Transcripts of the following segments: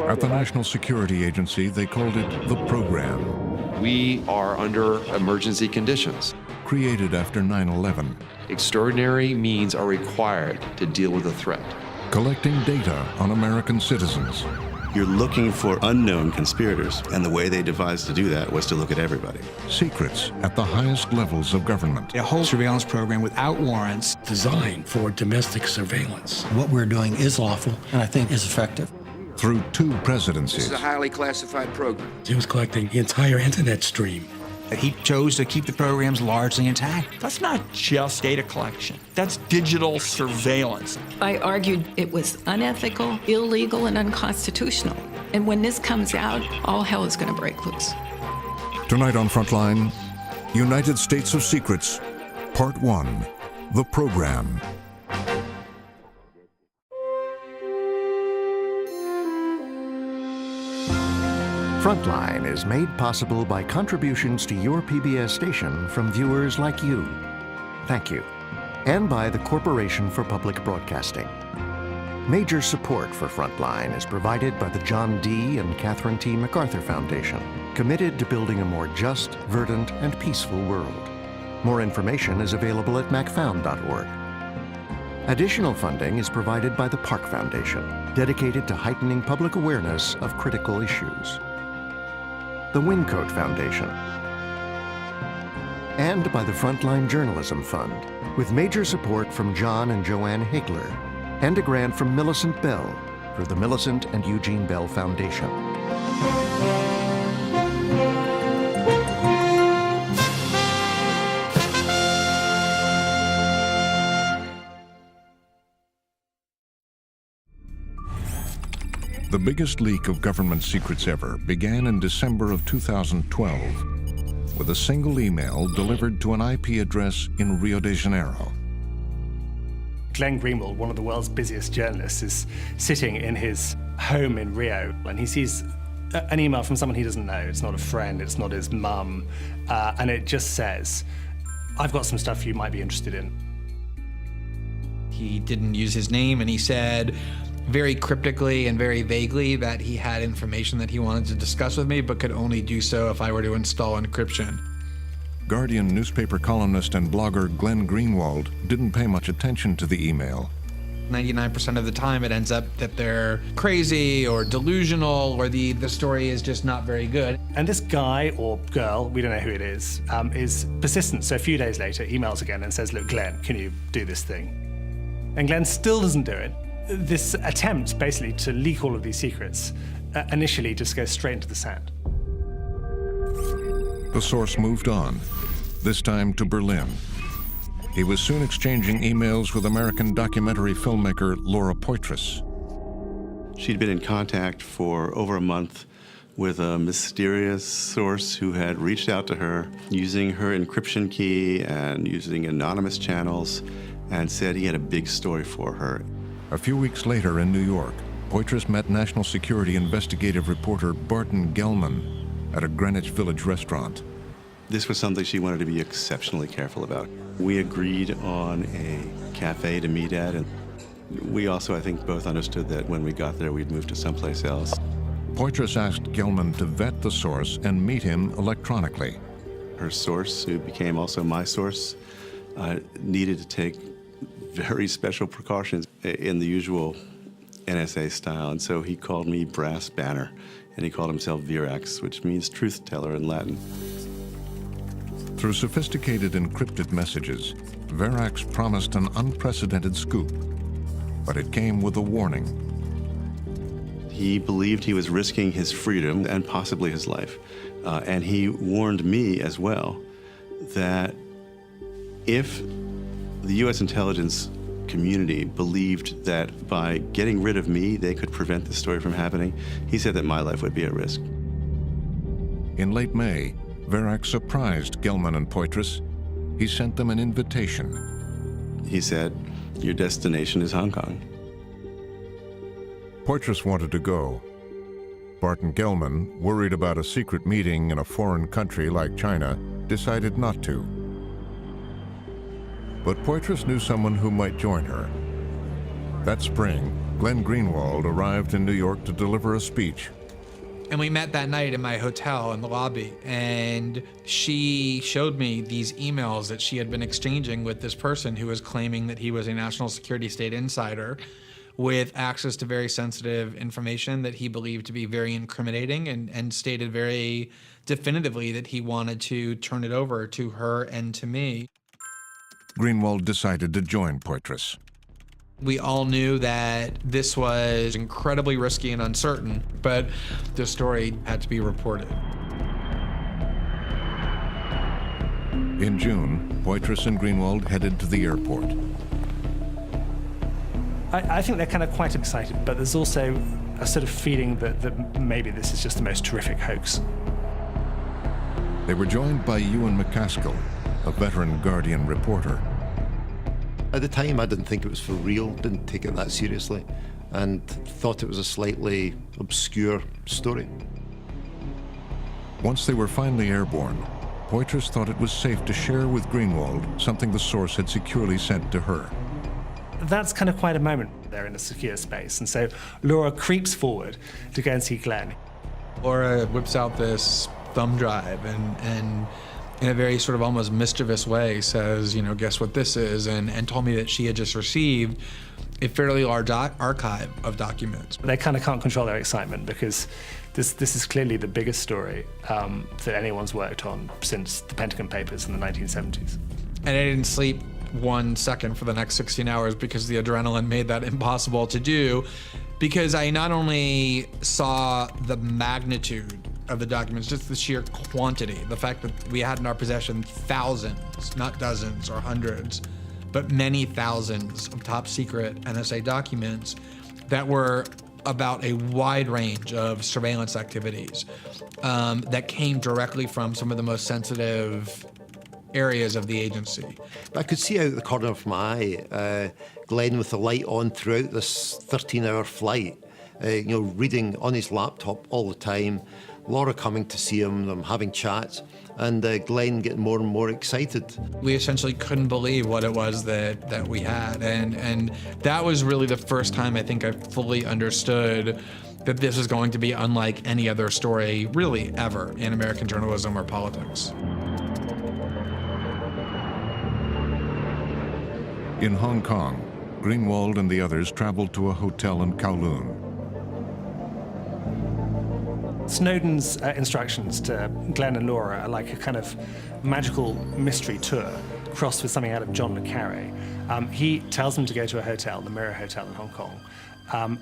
At the National Security Agency, they called it the program. We are under emergency conditions. Created after 9/11. Extraordinary means are required to deal with the threat. Collecting data on American citizens. You're looking for unknown conspirators, and the way they devised to do that was to look at everybody. Secrets at the highest levels of government. A whole surveillance program without warrants. Designed for domestic surveillance. What we're doing is lawful, and I think is effective. Through 2 presidencies. This is a highly classified program. He was collecting the entire internet stream. He chose to keep the programs largely intact. That's not just data collection. That's digital surveillance. I argued it was unethical, illegal, and unconstitutional. And when this comes out, all hell is going to break loose. Tonight on Frontline, United States of Secrets, Part 1, The Program. Frontline is made possible by contributions to your PBS station from viewers like you. Thank you. And by the Corporation for Public Broadcasting. Major support for Frontline is provided by the John D. and Catherine T. MacArthur Foundation, committed to building a more just, verdant, and peaceful world. More information is available at macfound.org. Additional funding is provided by the Park Foundation, dedicated to heightening public awareness of critical issues. The Wincoat Foundation, and by the Frontline Journalism Fund, with major support from John and Joanne Hagler, and a grant from Millicent Bell for the Millicent and Eugene Bell Foundation. The biggest leak of government secrets ever began in December of 2012 with a single email delivered to an IP address in Rio de Janeiro. Glenn Greenwald, one of the world's busiest journalists, is sitting in his home in Rio, and he sees an email from someone he doesn't know. It's not a friend, it's not his mum, and it just says, "I've got some stuff you might be interested in." He didn't use his name, and he said very cryptically and very vaguely that he had information that he wanted to discuss with me, but could only do so if I were to install encryption. Guardian newspaper columnist and blogger Glenn Greenwald didn't pay much attention to the email. 99% of the time it ends up that they're crazy or delusional, or the story is just not very good. And this guy or girl, we don't know who it is persistent. So a few days later, emails again and says, "Look, Glenn, can you do this thing?" And Glenn still doesn't do it. This attempt, basically, to leak all of these secrets, initially just goes straight into the sand. The source moved on, this time to Berlin. He was soon exchanging emails with American documentary filmmaker Laura Poitras. She'd been in contact for over a month with a mysterious source who had reached out to her using her encryption key and using anonymous channels, and said he had a big story for her. A few weeks later in New York, Poitras met national security investigative reporter Barton Gellman at a Greenwich Village restaurant. This was something she wanted to be exceptionally careful about. We agreed on a cafe to meet at, and we also, I think, both understood that when we got there, we'd move to someplace else. Poitras asked Gellman to vet the source and meet him electronically. Her source, who became also my source, needed to take very special precautions in the usual NSA style, and so he called me Brass Banner, and he called himself Virax, which means truth teller in Latin. Through sophisticated encrypted messages, Virax promised an unprecedented scoop, but it came with a warning. He believed he was risking his freedom and possibly his life, and he warned me as well that if the U.S. intelligence community believed that by getting rid of me, they could prevent this story from happening, he said that my life would be at risk. In late May, Virax surprised Gellman and Poitras. He sent them an invitation. He said, "Your destination is Hong Kong." Poitras wanted to go, Barton Gellman, worried about a secret meeting in a foreign country like China, decided not to. But Poitras knew someone who might join her. That spring, Glenn Greenwald arrived in New York to deliver a speech. And we met that night in my hotel in the lobby, and she showed me these emails that she had been exchanging with this person who was claiming that he was a national security state insider with access to very sensitive information that he believed to be very incriminating, and stated very definitively that he wanted to turn it over to her and to me. Greenwald decided to join Poitras. We all knew that this was incredibly risky and uncertain, but the story had to be reported. In June, Poitras and Greenwald headed to the airport. I think they're kind of quite excited, but there's also a sort of feeling that maybe this is just the most terrific hoax. They were joined by Ewan McCaskill, a veteran Guardian reporter. At the time, I didn't think it was for real, didn't take it that seriously, and thought it was a slightly obscure story. Once they were finally airborne, Poitras thought it was safe to share with Greenwald something the source had securely sent to her. That's kind of quite a moment. They're in a secure space, and so Laura creeps forward to go and see Glenn. Laura whips out this thumb drive and in a very sort of almost mischievous way says, you know, guess what this is, and told me that she had just received a fairly large archive of documents. They kind of can't control their excitement because this is clearly the biggest story that anyone's worked on since the Pentagon Papers in the 1970s. And I didn't sleep 1 second for the next 16 hours because the adrenaline made that impossible to do, because I not only saw the magnitude of the documents, just the sheer quantity, the fact that we had in our possession thousands, not dozens or hundreds, but many thousands of top secret NSA documents that were about a wide range of surveillance activities that came directly from some of the most sensitive areas of the agency. I could see out the corner of my eye Glenn with the light on throughout this 13-hour flight, reading on his laptop all the time, Laura coming to see him, them having chats, and Glenn getting more and more excited. We essentially couldn't believe what it was that we had, and that was really the first time I think I fully understood that this was going to be unlike any other story really ever in American journalism or politics. In Hong Kong, Greenwald and the others traveled to a hotel in Kowloon. Snowden's instructions to Glenn and Laura are like a kind of magical mystery tour crossed with something out of John le Carré. He tells them to go to a hotel, the Mirror Hotel in Hong Kong,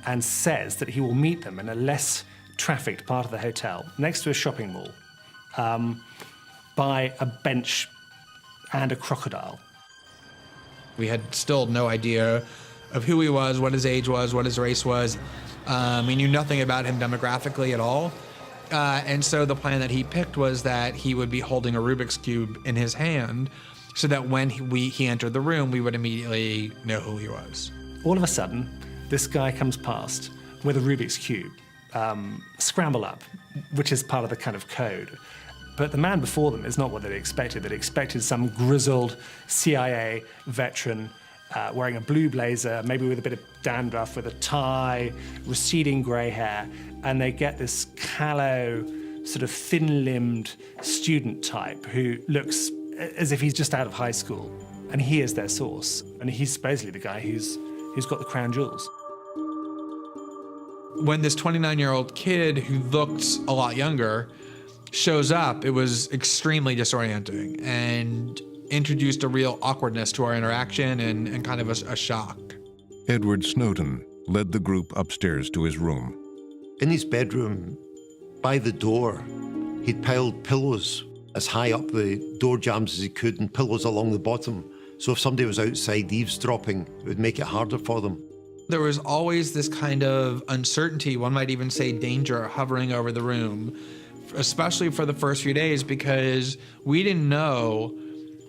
and says that he will meet them in a less trafficked part of the hotel, next to a shopping mall, by a bench and a crocodile. We had still no idea of who he was, what his age was, what his race was. We knew nothing about him demographically at all. And so the plan that he picked was that he would be holding a Rubik's Cube in his hand so that when he entered the room, we would immediately know who he was. All of a sudden, this guy comes past with a Rubik's Cube, scramble up, which is part of the kind of code. But the man before them is not what they expected. They expected some grizzled CIA veteran wearing a blue blazer, maybe with a bit of dandruff, with a tie, receding grey hair, and they get this callow, sort of thin-limbed student type who looks as if he's just out of high school. And he is their source. And he's supposedly the guy who's got the crown jewels. When this 29-year-old kid who looked a lot younger shows up, it was extremely disorienting and introduced a real awkwardness to our interaction and kind of a shock. Edward Snowden led the group upstairs to his room. In his bedroom, by the door, he'd piled pillows as high up the door jambs as he could and pillows along the bottom. So if somebody was outside eavesdropping, it would make it harder for them. There was always this kind of uncertainty, one might even say danger, hovering over the room, especially for the first few days, because we didn't know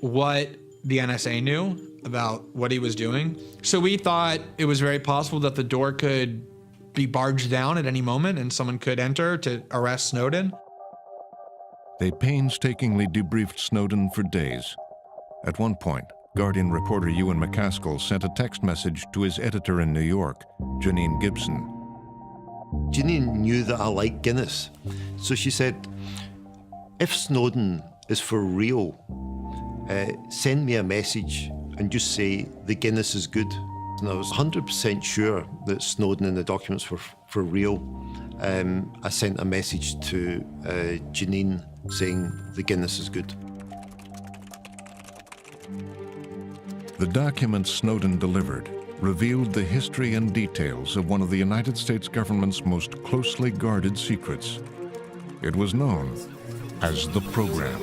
what the NSA knew about what he was doing. So we thought it was very possible that the door could be barged down at any moment and someone could enter to arrest Snowden. They painstakingly debriefed Snowden for days. At one point, Guardian reporter Ewan McCaskill sent a text message to his editor in New York, Janine Gibson. Janine knew that I liked Guinness, so she said, if Snowden is for real, send me a message and just say the Guinness is good. And I was 100% sure that Snowden and the documents were for real. I sent a message to Janine saying the Guinness is good. The documents Snowden delivered revealed the history and details of one of the United States government's most closely guarded secrets. It was known as the program.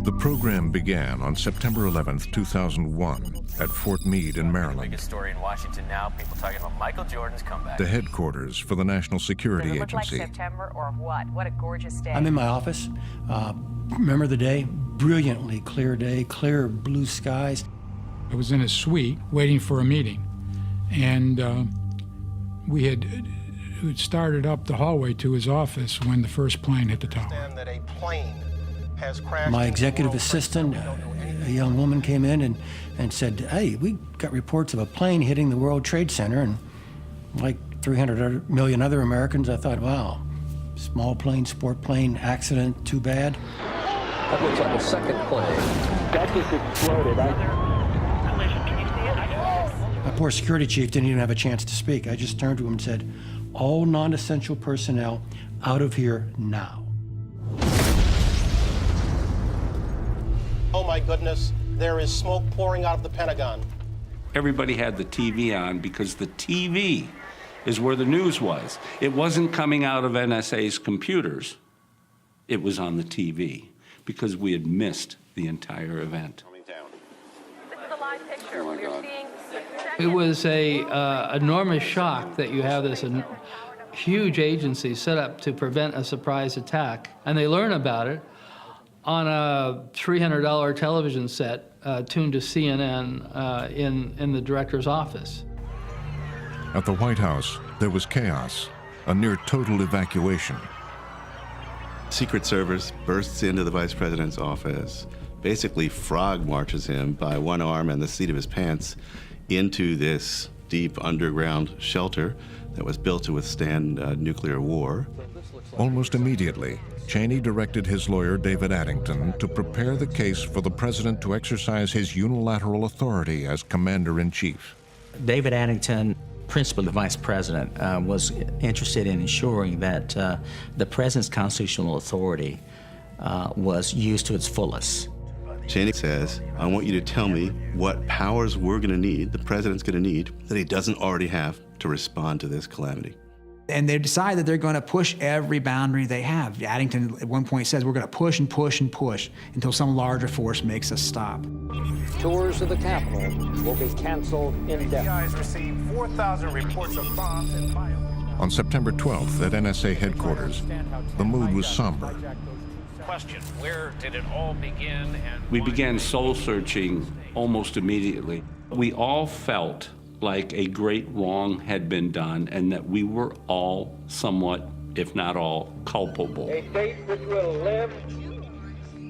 The program began on September 11, 2001, at Fort Meade in Maryland. Biggest story in Washington now, people talking about Michael Jordan's comeback. The headquarters for the National Security Does it look Agency. like September or what? What a gorgeous day. I'm in my office. Remember the day? Brilliantly clear day, clear blue skies. I was in a suite waiting for a meeting, and we had started up the hallway to his office when the first plane hit the tower. That a plane has crashed. My executive assistant, a young woman, came in and said, hey, we got reports of a plane hitting the World Trade Center, and like 300 million other Americans, I thought, wow, small plane, sport plane, accident, too bad. That looks like a second plane. That just exploded. My poor security chief didn't even have a chance to speak. I just turned to him and said, all non-essential personnel out of here now. Oh my goodness, there is smoke pouring out of the Pentagon. Everybody had the TV on because the TV is where the news was. It wasn't coming out of NSA's computers. It was on the TV because we had missed the entire event. This is a live picture. We're seeing it was a enormous shock that you have this huge agency set up to prevent a surprise attack, and they learn about it on a $300 television set tuned to CNN in the director's office. At the White House, there was chaos, a near total evacuation. Secret Service bursts into the vice president's office, basically frog marches him by one arm and the seat of his pants into this deep underground shelter that was built to withstand nuclear war. Almost immediately, Cheney directed his lawyer, David Addington, to prepare the case for the president to exercise his unilateral authority as commander-in-chief. David Addington, principal vice president, was interested in ensuring that the president's constitutional authority was used to its fullest. Cheney says, I want you to tell me what powers we're going to need, the president's going to need, that he doesn't already have to respond to this calamity. And they decide that they're going to push every boundary they have. Addington at one point says we're going to push and push and push until some larger force makes us stop. Tours of the Capitol will be canceled indefinitely. FBI's received 4,000 reports of bombs and On September 12th at NSA headquarters, the mood was somber. Question, where did it all begin? And we began soul searching almost immediately. We all felt like a great wrong had been done and that we were all somewhat, if not all, culpable. A fate which will live in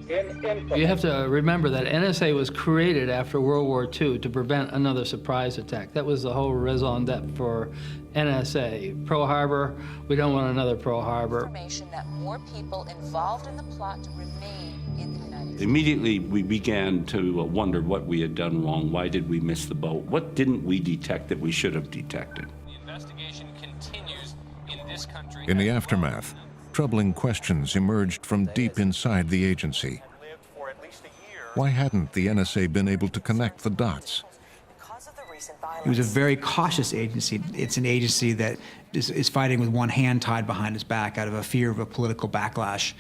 infamy. You have to remember that NSA was created after World War II to prevent another surprise attack. That was the whole raison d'etre for NSA. Pearl Harbor, we don't want another Pearl Harbor. Information that more people involved in the plot to remain in the United States. Immediately, we began to wonder what we had done wrong. Why did we miss the boat? What didn't we detect that we should have detected? The investigation continues in this country. In the aftermath, troubling questions emerged from deep inside the agency. Why hadn't the NSA been able to connect the dots? Because of the recent violence It was a very cautious agency. It's an agency that is fighting with one hand tied behind its back out of a fear of a political backlash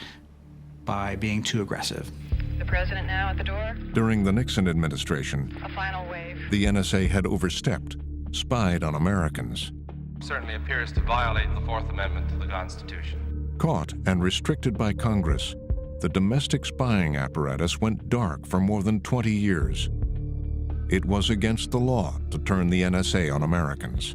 by being too aggressive. The president now at the door? During the Nixon administration, A final wave. the NSA had overstepped, spied on Americans. Certainly appears to violate the Fourth Amendment to the Constitution. Caught and restricted by Congress, the domestic spying apparatus went dark for more than 20 years. It was against the law to turn the NSA on Americans.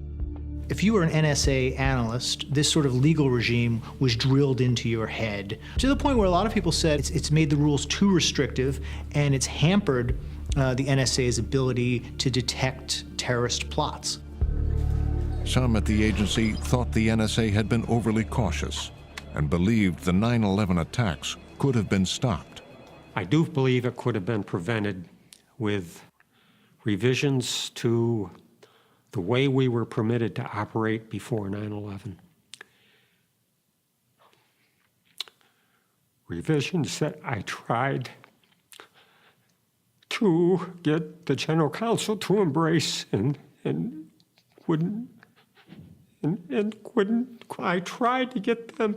If you were an NSA analyst, this sort of legal regime was drilled into your head to the point where a lot of people said it's made the rules too restrictive and it's hampered the NSA's ability to detect terrorist plots. Some at the agency thought the NSA had been overly cautious and believed the 9/11 attacks could have been stopped. I do believe it could have been prevented with revisions to the way we were permitted to operate before 9/11. Revisions that I tried to get the General Counsel to embrace and wouldn't, and couldn't. I tried to get them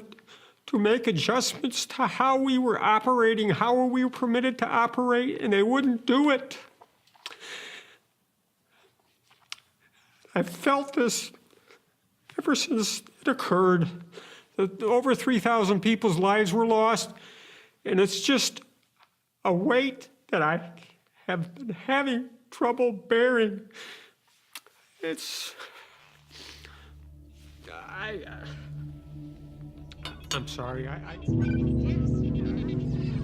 to make adjustments to how we were operating, how we were permitted to operate, and they wouldn't do it. I've felt this ever since it occurred. That over 3,000 people's lives were lost, and it's just a weight that I have been having trouble bearing. I'm sorry.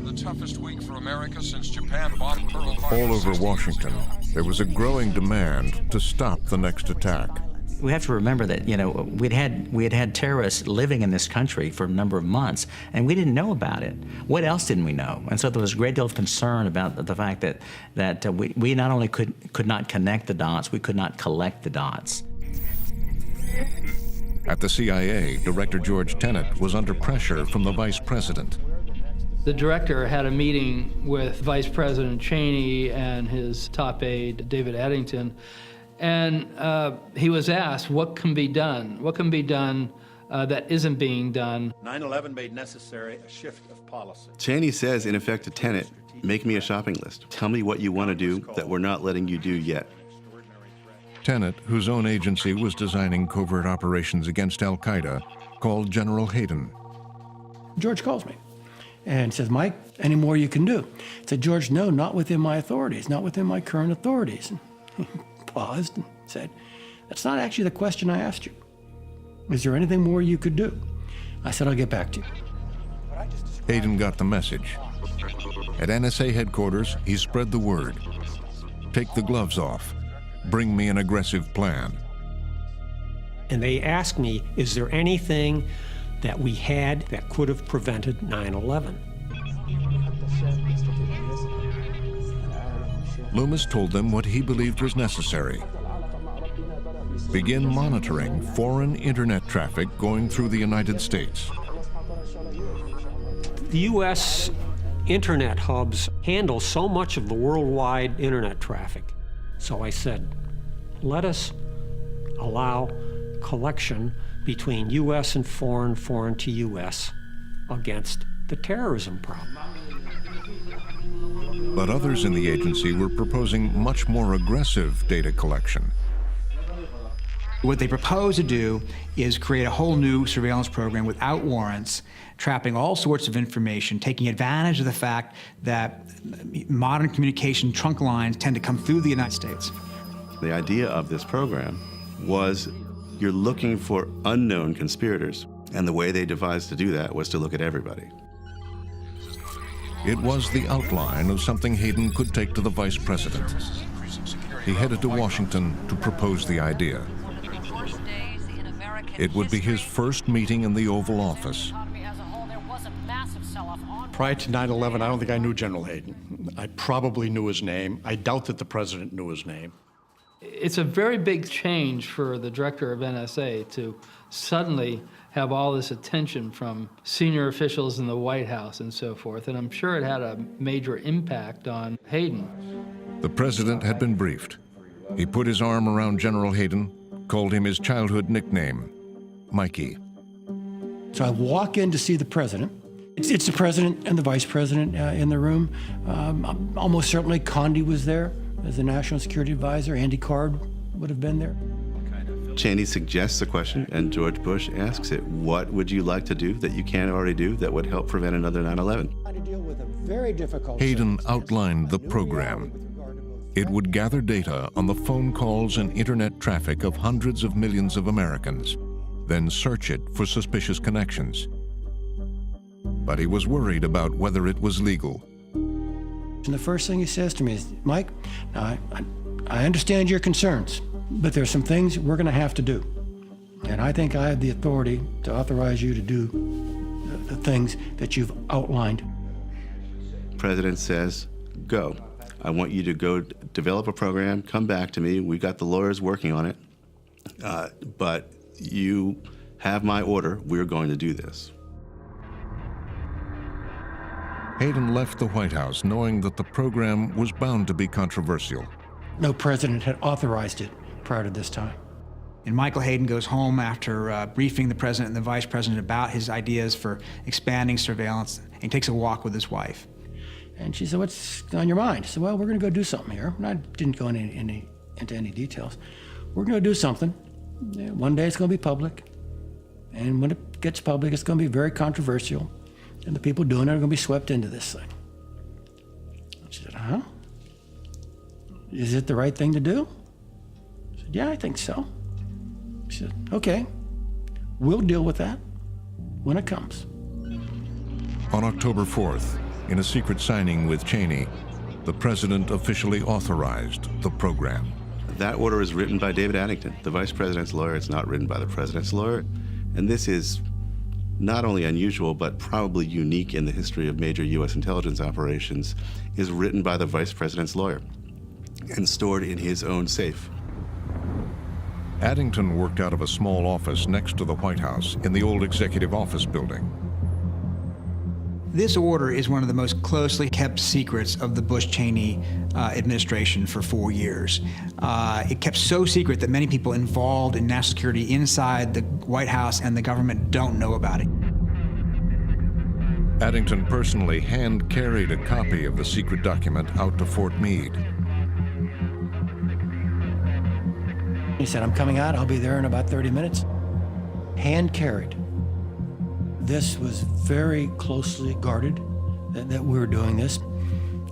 The toughest week for America since Japan bombed Pearl Harbor. All over Washington, there was a growing demand to stop the next attack. We have to remember that, we had had terrorists living in this country for a number of months, and we didn't know about it. What else didn't we know? And so there was a great deal of concern about the fact that we not only could not connect the dots, we could not collect the dots. At the CIA, Director George Tenet was under pressure from the vice president. The director had a meeting with Vice President Cheney and his top aide, David Eddington, and he was asked, what can be done? What can be done that isn't being done? 9/11 made necessary a shift of policy. Cheney says, in effect, to Tenet, make me a shopping list. Tell me what you want to do that we're not letting you do yet. Tenet, whose own agency was designing covert operations against al-Qaeda, called General Hayden. George calls me and says, Mike, any more you can do? I said, George, no, not within my authorities, not within my current authorities. And he paused and said, that's not actually the question I asked you. Is there anything more you could do? I said, I'll get back to you. Hayden got the message. At NSA headquarters, he spread the word. Take the gloves off. Bring me an aggressive plan. And they asked me, is there anything that we had that could have prevented 9/11? Loomis told them what he believed was necessary. Begin monitoring foreign internet traffic going through the United States. The U.S. internet hubs handle so much of the worldwide internet traffic. So I said, let us allow collection between U.S. and foreign to U.S. against the terrorism problem. But others in the agency were proposing much more aggressive data collection. What they propose to do is create a whole new surveillance program without warrants, trapping all sorts of information, taking advantage of the fact that modern communication trunk lines tend to come through the United States. The idea of this program was you're looking for unknown conspirators, and the way they devised to do that was to look at everybody. It was the outline of something Hayden could take to the vice president. He headed to Washington to propose the idea. It would be his first meeting in the Oval Office. Prior to 9/11, I don't think I knew General Hayden. I probably knew his name. I doubt that the president knew his name. It's a very big change for the director of NSA to suddenly have all this attention from senior officials in the White House and so forth, and I'm sure it had a major impact on Hayden. The president had been briefed. He put his arm around General Hayden, called him his childhood nickname, Mikey. So I walk in to see the president. It's the president and the vice president in the room. Almost certainly Condi was there as the national security advisor. Andy Card would have been there. Cheney suggests a question, and George Bush asks it. What would you like to do that you can't already do that would help prevent another 9/11? Very difficult. Hayden outlined the program. It would gather data on the phone calls and internet traffic of hundreds of millions of Americans, then search it for suspicious connections. But he was worried about whether it was legal. And the first thing he says to me is, Mike, I understand your concerns, but there's some things we're going to have to do. And I think I have the authority to authorize you to do the things that you've outlined. The president says, go. I want you to go develop a program, come back to me. We've got the lawyers working on it. But you have my order. We're going to do this. Hayden left the White House knowing that the program was bound to be controversial. No president had authorized it prior to this time. And Michael Hayden goes home after briefing the president and the vice president about his ideas for expanding surveillance, and he takes a walk with his wife. And she said, what's on your mind? I said, well, we're going to go do something here. And I didn't go into any details. We're going to do something. One day it's going to be public. And when it gets public, it's going to be very controversial. And the people doing it are going to be swept into this thing. She said, huh? Is it the right thing to do? I said, yeah, I think so. She said, okay, we'll deal with that when it comes. On October 4th, in a secret signing with Cheney, the president officially authorized the program. That order is written by David Addington, the vice president's lawyer. It's not written by the president's lawyer. And this is not only unusual, but probably unique in the history of major U.S. intelligence operations, is written by the vice president's lawyer and stored in his own safe. Addington worked out of a small office next to the White House in the old executive office building. This order is one of the most closely kept secrets of the Bush-Cheney administration for 4 years. It kept so secret that many people involved in national security inside the White House and the government don't know about it. Addington personally hand-carried a copy of the secret document out to Fort Meade. He said, I'm coming out, I'll be there in about 30 minutes. Hand-carried. This was very closely guarded, that we were doing this.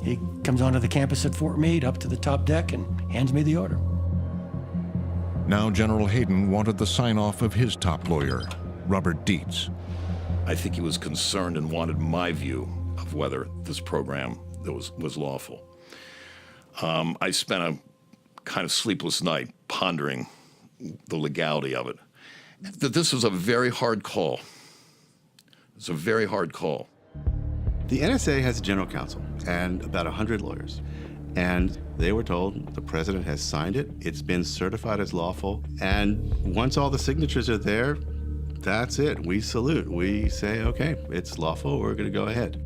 He comes onto the campus at Fort Meade, up to the top deck, and hands me the order. Now General Hayden wanted the sign-off of his top lawyer, Robert Dietz. I think he was concerned and wanted my view of whether this program was lawful. I spent a kind of sleepless night pondering the legality of it. That this was a very hard call. It's a very hard call. The NSA has a general counsel and about 100 lawyers. And they were told the president has signed it, it's been certified as lawful, and once all the signatures are there, that's it. We salute. We say, okay, it's lawful, we're going to go ahead.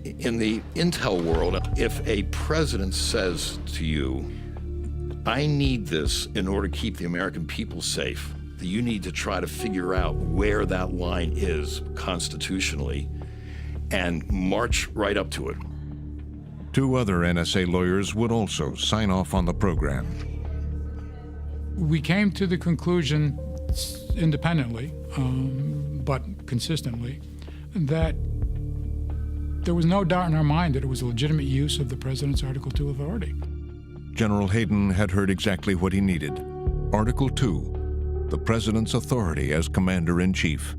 In the intel world, if a president says to you, I need this in order to keep the American people safe, you need to try to figure out where that line is constitutionally and march right up to it. 2 other NSA lawyers would also sign off on the program. We came to the conclusion independently, but consistently, that there was no doubt in our mind that it was a legitimate use of the president's Article II authority. General Hayden had heard exactly what he needed. Article II, the president's authority as commander-in-chief.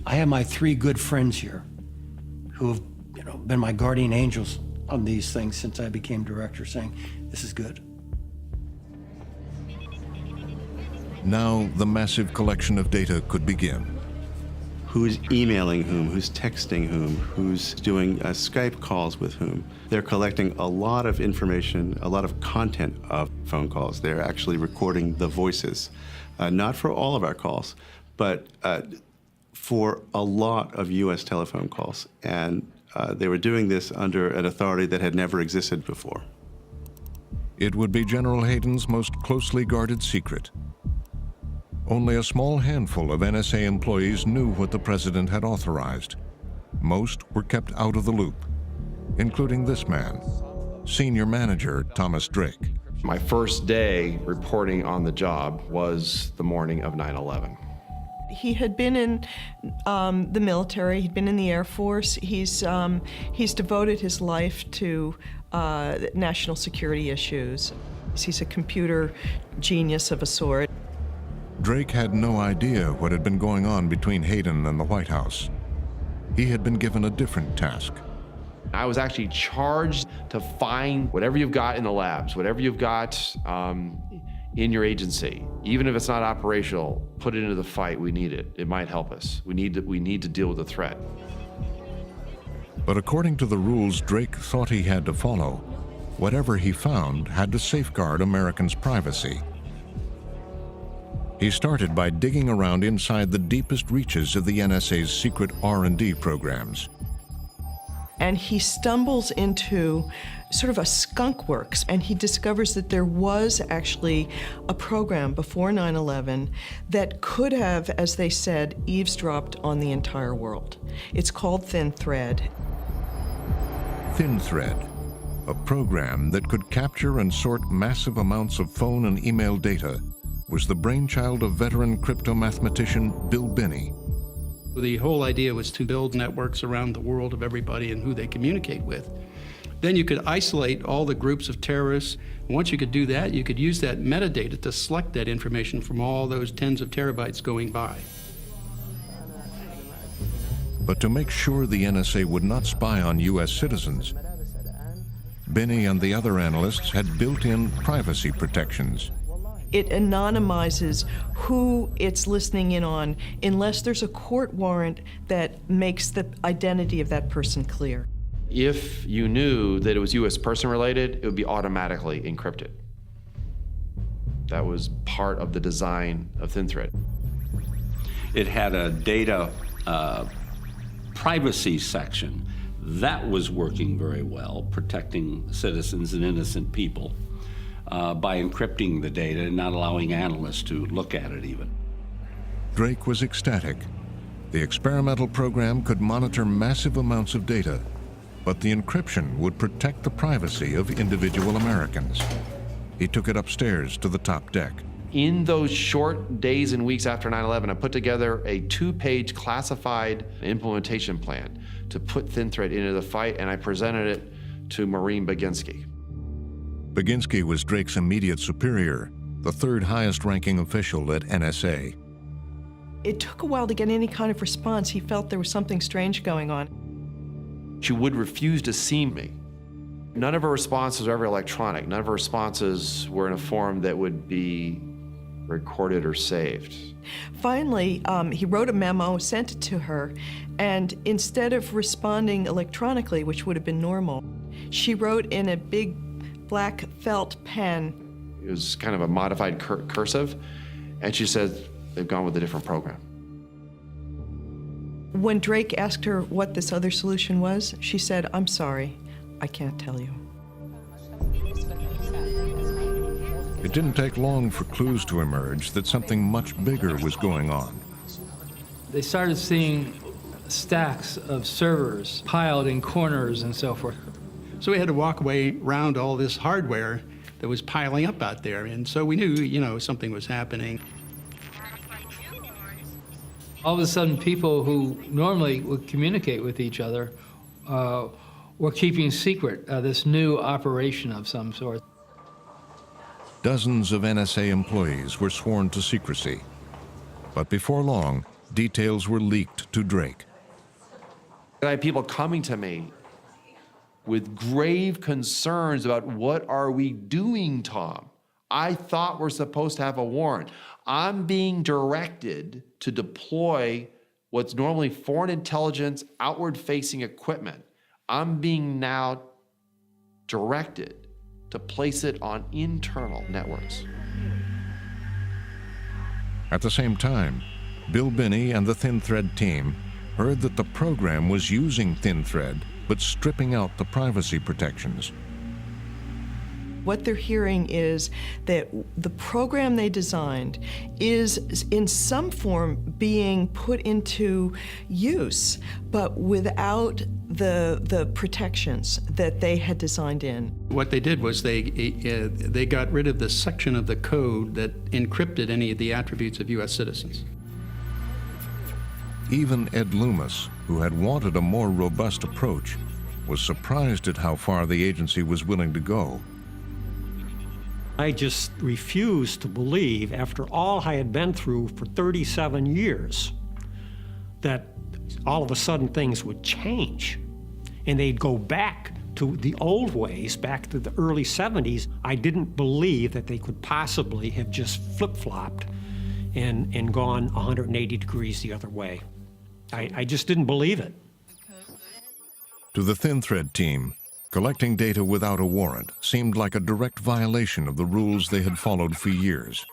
I have my 3 good friends here who have, been my guardian angels on these things since I became director, saying, this is good. Now the massive collection of data could begin. Who's emailing whom, who's texting whom, who's doing Skype calls with whom. They're collecting a lot of information, a lot of content of phone calls. They're actually recording the voices. Not for all of our calls, but for a lot of U.S. telephone calls. And they were doing this under an authority that had never existed before. It would be General Hayden's most closely guarded secret. Only a small handful of NSA employees knew what the president had authorized. Most were kept out of the loop, including this man, Senior Manager Thomas Drake. My first day reporting on the job was the morning of 9/11. He had been in the military, he'd been in the Air Force. He's devoted his life to national security issues. He's a computer genius of a sort. Drake had no idea what had been going on between Hayden and the White House. He had been given a different task. I was actually charged to find whatever you've got in the labs, whatever you've got in your agency. Even if it's not operational, put it into the fight. We need it. It might help us. We need to deal with the threat. But according to the rules Drake thought he had to follow, whatever he found had to safeguard Americans' privacy. He started by digging around inside the deepest reaches of the NSA's secret R&D programs. And he stumbles into sort of a skunk works, and he discovers that there was actually a program before 9/11 that could have, as they said, eavesdropped on the entire world. It's called Thin Thread. Thin Thread, a program that could capture and sort massive amounts of phone and email data, was the brainchild of veteran crypto-mathematician Bill Binney. The whole idea was to build networks around the world of everybody and who they communicate with. Then you could isolate all the groups of terrorists. Once you could do that, you could use that metadata to select that information from all those tens of terabytes going by. But to make sure the NSA would not spy on U.S. citizens, Binney and the other analysts had built-in privacy protections. It anonymizes who it's listening in on unless there's a court warrant that makes the identity of that person clear. If you knew that it was U.S. person related, it would be automatically encrypted. That was part of the design of Thin Thread. It had a data privacy section. That was working very well, protecting citizens and innocent people by encrypting the data and not allowing analysts to look at it even. Drake was ecstatic. The experimental program could monitor massive amounts of data, but the encryption would protect the privacy of individual Americans. He took it upstairs to the top deck. In those short days and weeks after 9/11, I put together a 2-page classified implementation plan to put Thin Thread into the fight, and I presented it to Maureen Baginski. Baginski was Drake's immediate superior, the third highest ranking official at NSA. It took a while to get any kind of response. He felt there was something strange going on. She would refuse to see me. None of her responses were ever electronic. None of her responses were in a form that would be recorded or saved. Finally, he wrote a memo, sent it to her, and instead of responding electronically, which would have been normal, she wrote in a big black felt pen. It was kind of a modified cursive, and she said they've gone with a different program. When Drake asked her what this other solution was, she said, "I'm sorry, I can't tell you." It didn't take long for clues to emerge that something much bigger was going on. They started seeing stacks of servers piled in corners and so forth. So we had to walk away around all this hardware that was piling up out there, and so we knew, something was happening. All of a sudden, people who normally would communicate with each other were keeping secret this new operation of some sort. Dozens of NSA employees were sworn to secrecy. But before long, details were leaked to Drake. I had people coming to me with grave concerns about, what are we doing, Tom? I thought we're supposed to have a warrant. I'm being directed to deploy what's normally foreign intelligence, outward-facing equipment. I'm being now directed to place it on internal networks. At the same time, Bill Binney and the Thin Thread team heard that the program was using Thin Thread, but stripping out the privacy protections. What they're hearing is that the program they designed is in some form being put into use, but without the protections that they had designed in. What they did was they got rid of the section of the code that encrypted any of the attributes of U.S. citizens. Even Ed Loomis, who had wanted a more robust approach, was surprised at how far the agency was willing to go. I just refused to believe, after all I had been through for 37 years, that all of a sudden things would change and they'd go back to the old ways, back to the early 70s. I didn't believe that they could possibly have just flip-flopped and gone 180 degrees the other way. I just didn't believe it. To the Thin Thread team, collecting data without a warrant seemed like a direct violation of the rules they had followed for years.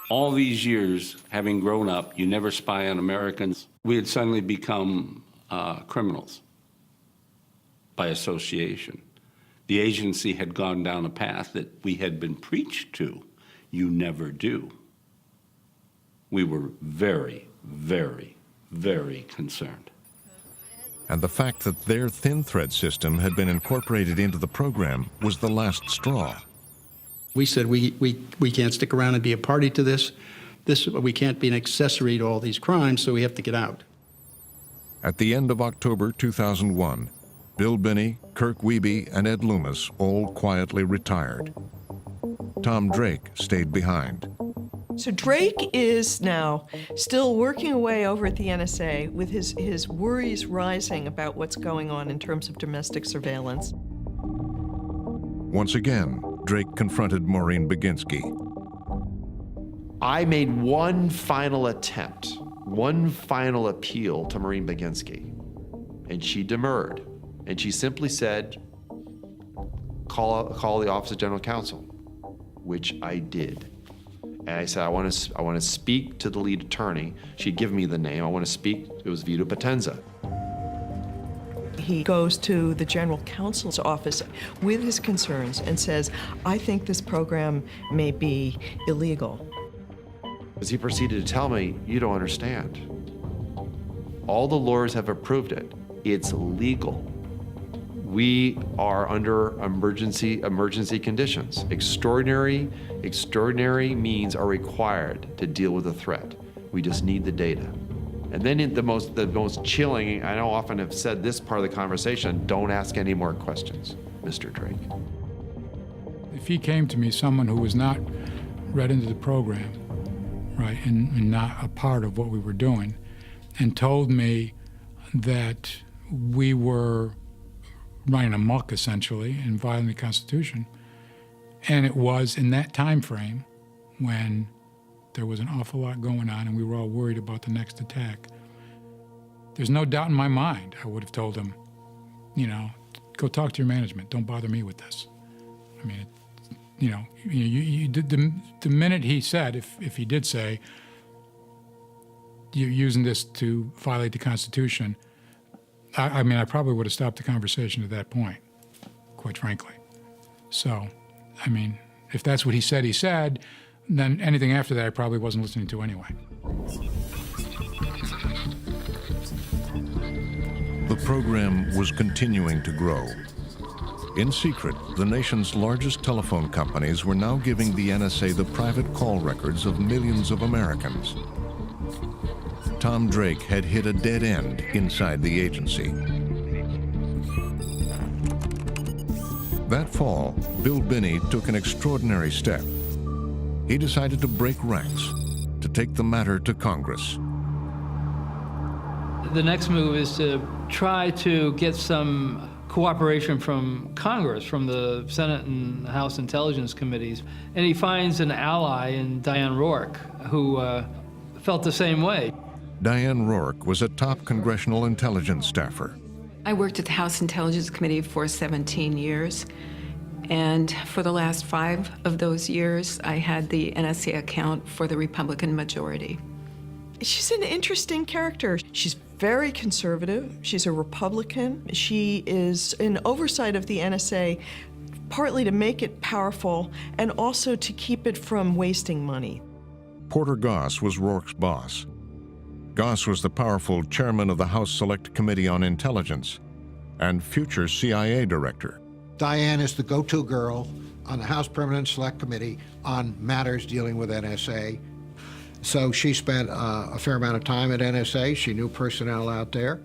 All these years, having grown up, you never spy on Americans, we had suddenly become criminals by association. The agency had gone down a path that we had been preached to. You never do. We were very, very, very concerned. And the fact that their Thin Thread system had been incorporated into the program was the last straw. We said we can't stick around and be a party to this. We can't be an accessory to all these crimes, so we have to get out. At the end of October 2001, Bill Binney, Kirk Wiebe, and Ed Loomis all quietly retired. Tom Drake stayed behind. So Drake is now still working away over at the NSA with his worries rising about what's going on in terms of domestic surveillance. Once again, Drake confronted Maureen Baginski. I made one final attempt, one final appeal to Maureen Baginski, and she demurred. And she simply said, call the Office of General Counsel, which I did. And I said, I want to speak to the lead attorney. She'd given me the name. I want to speak. It was Vito Potenza. He goes to the general counsel's office with his concerns and says, I think this program may be illegal. Because he proceeded to tell me, you don't understand. All the lawyers have approved it. It's legal. We are under emergency conditions. Extraordinary means are required to deal with a threat. We just need the data. And then the most chilling, I know often have said this part of the conversation, don't ask any more questions, Mr. Drake. If he came to me, someone who was not read into the program, right, and not a part of what we were doing, and told me that we were running amok, essentially, and violating the Constitution. And it was in that time frame when there was an awful lot going on and we were all worried about the next attack. There's no doubt in my mind I would have told him, go talk to your management. Don't bother me with this. I mean, the minute he said, if he did say, you're using this to violate the Constitution, I probably would have stopped the conversation at that point, quite frankly. So, if that's what he said, then anything after that I probably wasn't listening to anyway. The program was continuing to grow. In secret, the nation's largest telephone companies were now giving the NSA the private call records of millions of Americans. Tom Drake had hit a dead end inside the agency. That fall, Bill Binney took an extraordinary step. He decided to break ranks, to take the matter to Congress. The next move is to try to get some cooperation from Congress, from the Senate and House Intelligence Committees. And he finds an ally in Diane Rourke, who felt the same way. Diane Rourke was a top congressional intelligence staffer. I worked at the House Intelligence Committee for 17 years, and for the last 5 of those years, I had the NSA account for the Republican majority. She's an interesting character. She's very conservative. She's a Republican. She is in oversight of the NSA partly to make it powerful and also to keep it from wasting money. Porter Goss was Rourke's boss. Goss was the powerful chairman of the House Select Committee on Intelligence and future CIA director. Diane is the go-to girl on the House Permanent Select Committee on matters dealing with NSA. So she spent a fair amount of time at NSA. She knew personnel out there.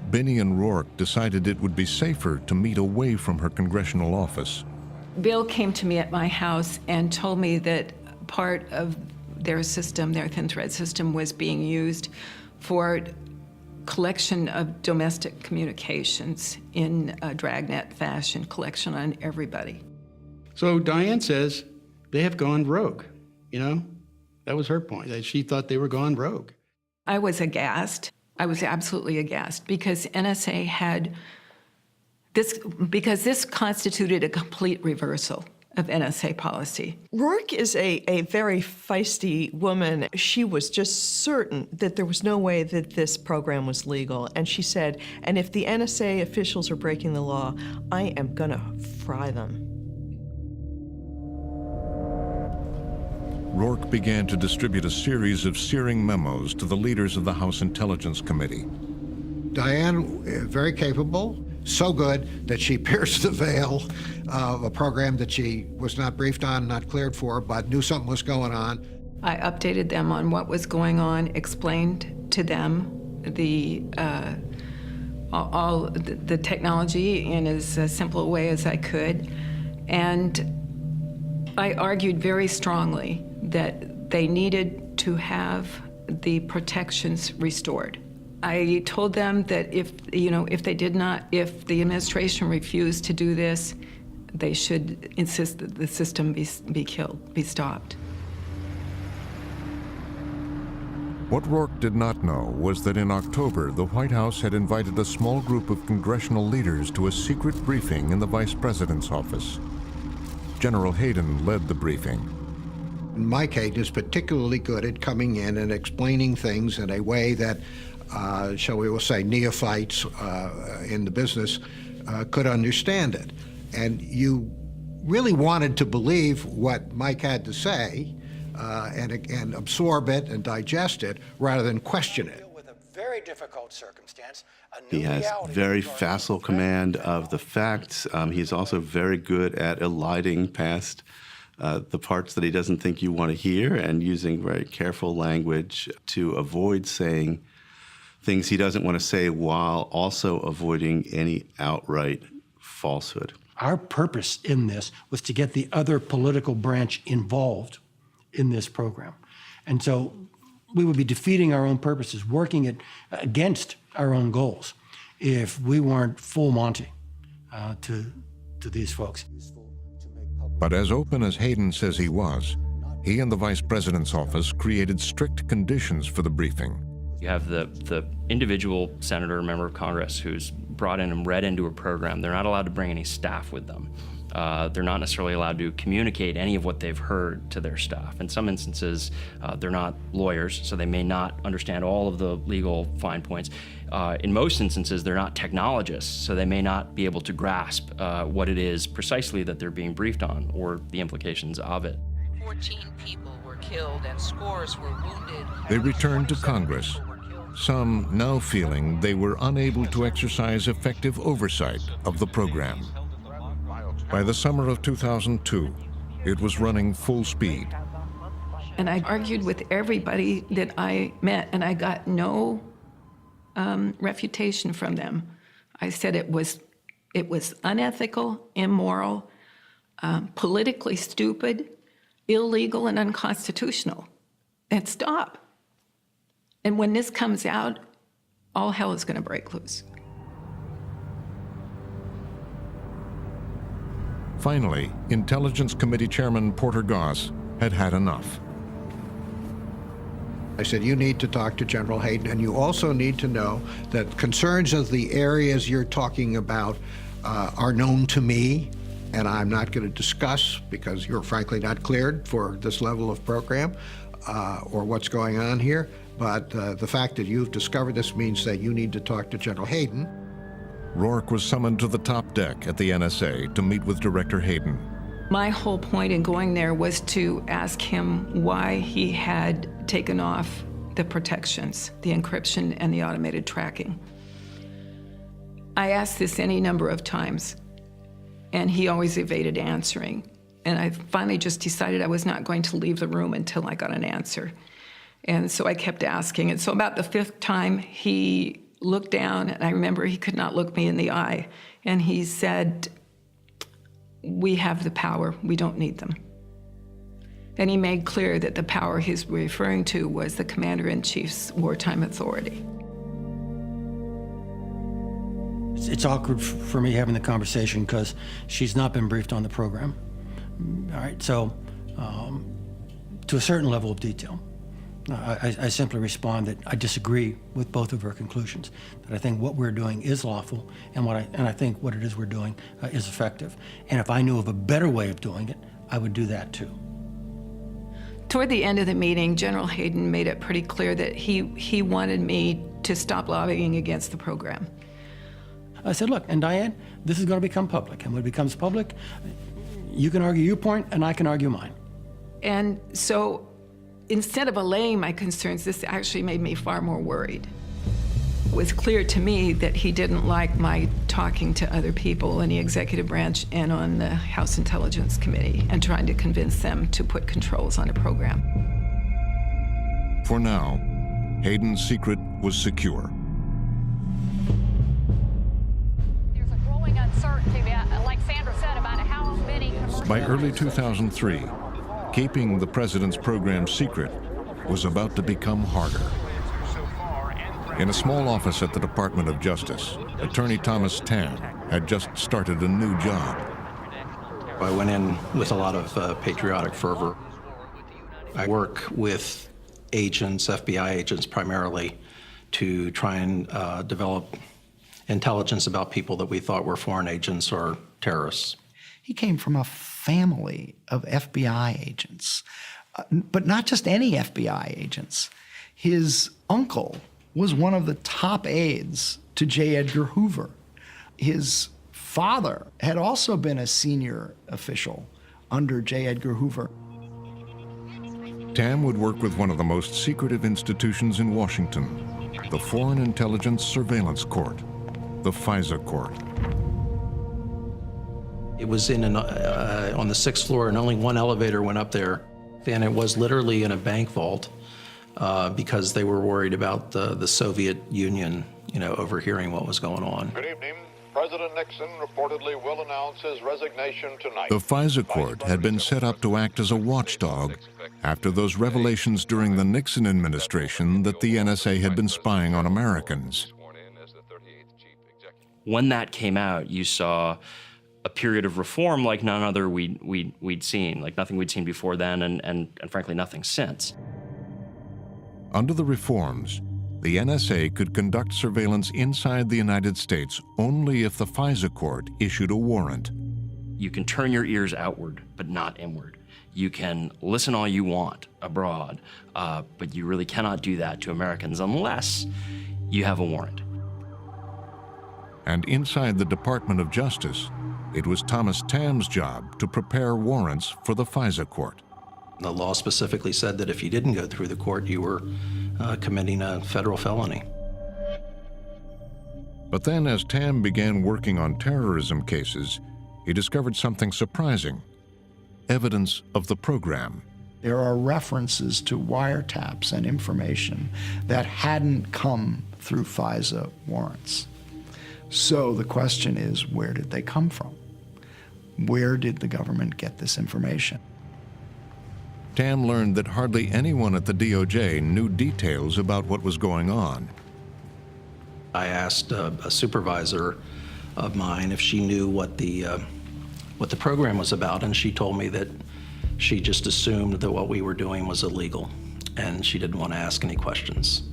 Binney and Rourke decided it would be safer to meet away from her congressional office. Bill came to me at my house and told me that part of their system, their thin thread system, was being used for collection of domestic communications in a dragnet fashion, collection on everybody. So Diane says they have gone rogue, you know? That was her point, that she thought they were gone rogue. I was aghast. I was absolutely aghast because NSA had this, because this constituted a complete reversal of NSA policy. Rourke is a very feisty woman. She was just certain that there was no way that this program was legal. And she said, and if the NSA officials are breaking the law, I am gonna fry them. Rourke began to distribute a series of searing memos to the leaders of the House Intelligence Committee. Diane, very capable, so good that she pierced the veil of a program that she was not briefed on, not cleared for, but knew something was going on. I updated them on what was going on, explained to them all the technology in as simple a way as I could, and I argued very strongly that they needed to have the protections restored. I told them that if the administration refused to do this, they should insist that the system be stopped. What Rourke did not know was that in October, the White House had invited a small group of congressional leaders to a secret briefing in the Vice President's office. General Hayden led the briefing. Mike Hayden is particularly good at coming in and explaining things in a way that, shall we say, neophytes in the business could understand it. And you really wanted to believe what Mike had to say and absorb it and digest it rather than question it. Very difficult circumstance. He has very facile command of the facts. He's also very good at eliding past the parts that he doesn't think you want to hear and using very careful language to avoid saying things he doesn't want to say while also avoiding any outright falsehood. Our purpose in this was to get the other political branch involved in this program. And so we would be defeating our own purposes, working against our own goals if we weren't full Monty to these folks. But as open as Hayden says he was, he and the Vice President's office created strict conditions for the briefing. You have the individual senator or member of Congress who's brought in and read into a program. They're not allowed to bring any staff with them. They're not necessarily allowed to communicate any of what they've heard to their staff. In some instances, they're not lawyers, so they may not understand all of the legal fine points. In most instances, they're not technologists, so they may not be able to grasp what it is precisely that they're being briefed on or the implications of it. 14 people were killed and scores were wounded. They returned to Congress, some now feeling they were unable to exercise effective oversight of the program. By the summer of 2002, it was running full speed. And I argued with everybody that I met, and I got no refutation from them. I said it was unethical, immoral, politically stupid, illegal, and unconstitutional. And stop. And when this comes out, all hell is going to break loose. Finally, Intelligence Committee Chairman Porter Goss had had enough. I said, you need to talk to General Hayden, and you also need to know that concerns of the areas you're talking about are known to me, and I'm not going to discuss because you're frankly not cleared for this level of program or what's going on here. But the fact that you've discovered this means that you need to talk to General Hayden. Rourke was summoned to the top deck at the NSA to meet with Director Hayden. My whole point in going there was to ask him why he had taken off the protections, the encryption and the automated tracking. I asked this any number of times, and he always evaded answering. And I finally just decided I was not going to leave the room until I got an answer. And so I kept asking. And so about the fifth time, he looked down, and I remember he could not look me in the eye. And he said, "We have the power, we don't need them." And he made clear that the power he's referring to was the Commander-in-Chief's wartime authority. It's awkward for me having the conversation because she's not been briefed on the program. All right, so to a certain level of detail, I simply respond that I disagree with both of her conclusions. That I think what we're doing is lawful, and I think what it is we're doing is effective. And if I knew of a better way of doing it, I would do that too. Toward the end of the meeting, General Hayden made it pretty clear that he wanted me to stop lobbying against the program. I said, look, and Diane, this is going to become public, and when it becomes public, you can argue your point, and I can argue mine. And so instead of allaying my concerns, this actually made me far more worried. It was clear to me that he didn't like my talking to other people in the executive branch and on the House Intelligence Committee and trying to convince them to put controls on a program. For now, Hayden's secret was secure. There's a growing uncertainty, like Sandra said, about how many commercial... By early 2003, keeping the president's program secret was about to become harder. In a small office at the Department of Justice, Attorney Thomas Tam had just started a new job. I went in with a lot of patriotic fervor. I work with agents, FBI agents primarily, to try and develop intelligence about people that we thought were foreign agents or terrorists. He came from a family of FBI agents, but not just any FBI agents. His uncle was one of the top aides to J. Edgar Hoover. His father had also been a senior official under J. Edgar Hoover. Tam would work with one of the most secretive institutions in Washington, the Foreign Intelligence Surveillance Court, the FISA Court. It was on the 6th floor, and only one elevator went up there. And it was literally in a bank vault because they were worried about the Soviet Union, overhearing what was going on. Good evening. President Nixon reportedly will announce his resignation tonight. The FISA Court had been set up to act as a watchdog after those revelations during the Nixon administration that the NSA had been spying on Americans. When that came out, you saw a period of reform like none other we'd seen, like nothing we'd seen before then, and frankly, nothing since. Under the reforms, the NSA could conduct surveillance inside the United States only if the FISA court issued a warrant. You can turn your ears outward, but not inward. You can listen all you want abroad, but you really cannot do that to Americans unless you have a warrant. And inside the Department of Justice, it was Thomas Tam's job to prepare warrants for the FISA court. The law specifically said that if you didn't go through the court, you were committing a federal felony. But then as Tam began working on terrorism cases, he discovered something surprising: evidence of the program. There are references to wiretaps and information that hadn't come through FISA warrants. So the question is, where did they come from? Where did the government get this information? Tam learned that hardly anyone at the DOJ knew details about what was going on. I asked a supervisor of mine if she knew what the program was about, and she told me that she just assumed that what we were doing was illegal, and she didn't want to ask any questions.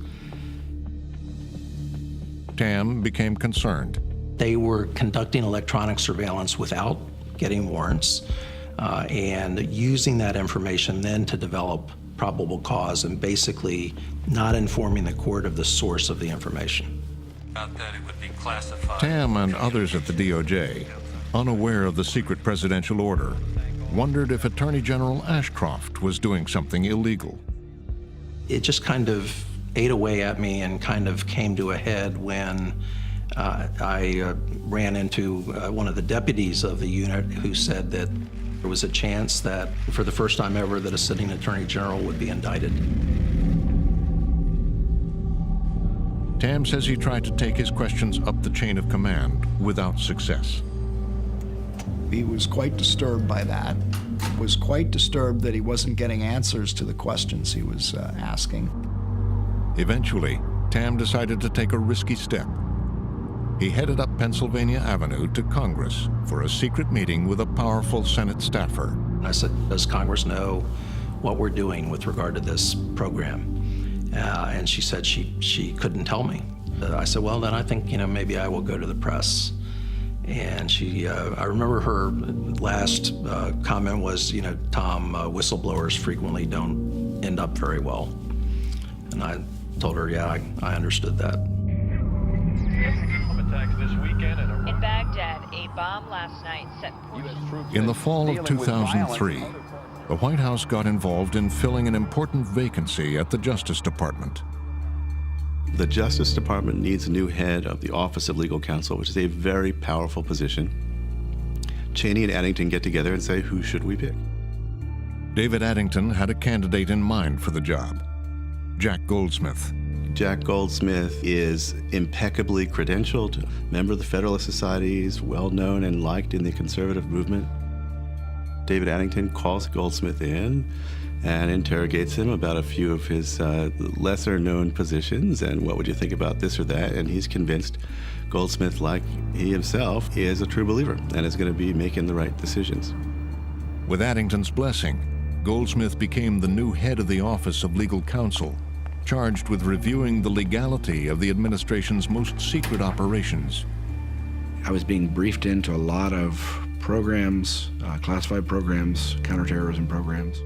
Tam became concerned. They were conducting electronic surveillance without getting warrants, and using that information then to develop probable cause and basically not informing the court of the source of the information. That it would be classified. Tam and others at the DOJ, unaware of the secret presidential order, wondered if Attorney General Ashcroft was doing something illegal. It just kind of ate away at me and kind of came to a head when I ran into one of the deputies of the unit who said that there was a chance that for the first time ever that a sitting attorney general would be indicted. Tam says he tried to take his questions up the chain of command without success. He was quite disturbed by that, was quite disturbed that he wasn't getting answers to the questions he was asking. Eventually, Tam decided to take a risky step. He headed up Pennsylvania Avenue to Congress for a secret meeting with a powerful Senate staffer. I said, does Congress know what we're doing with regard to this program? And she said she couldn't tell me. I said, well, then I think, maybe I will go to the press. And I remember her last comment was, Tom, whistleblowers frequently don't end up very well. And I told her, yeah, I understood that. In Baghdad, a bomb last night set. In the fall of 2003, the White House got involved in filling an important vacancy at the Justice Department. The Justice Department needs a new head of the Office of Legal Counsel, which is a very powerful position. Cheney and Addington get together and say, who should we pick? David Addington had a candidate in mind for the job, Jack Goldsmith. Jack Goldsmith is impeccably credentialed, member of the Federalist Society, is well known and liked in the conservative movement. David Addington calls Goldsmith in and interrogates him about a few of his lesser-known positions and what would you think about this or that, and he's convinced Goldsmith, like he himself, is a true believer and is going to be making the right decisions. With Addington's blessing, Goldsmith became the new head of the Office of Legal Counsel, charged with reviewing the legality of the administration's most secret operations. I was being briefed into a lot of programs, classified programs, counterterrorism programs.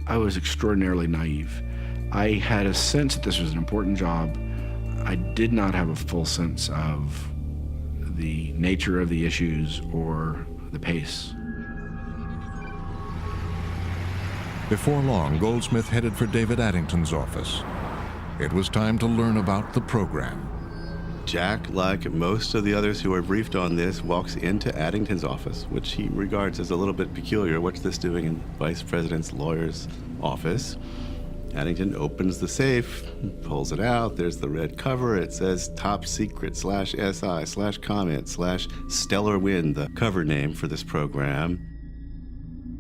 I was extraordinarily naive. I had a sense that this was an important job. I did not have a full sense of the nature of the issues or the pace. Before long, Goldsmith headed for David Addington's office. It was time to learn about the program. Jack, like most of the others who are briefed on this, walks into Addington's office, which he regards as a little bit peculiar. What's this doing in Vice President's lawyer's office? Addington opens the safe, pulls it out. There's the red cover. It says top secret /SI/comment/Stellar Wind, the cover name for this program.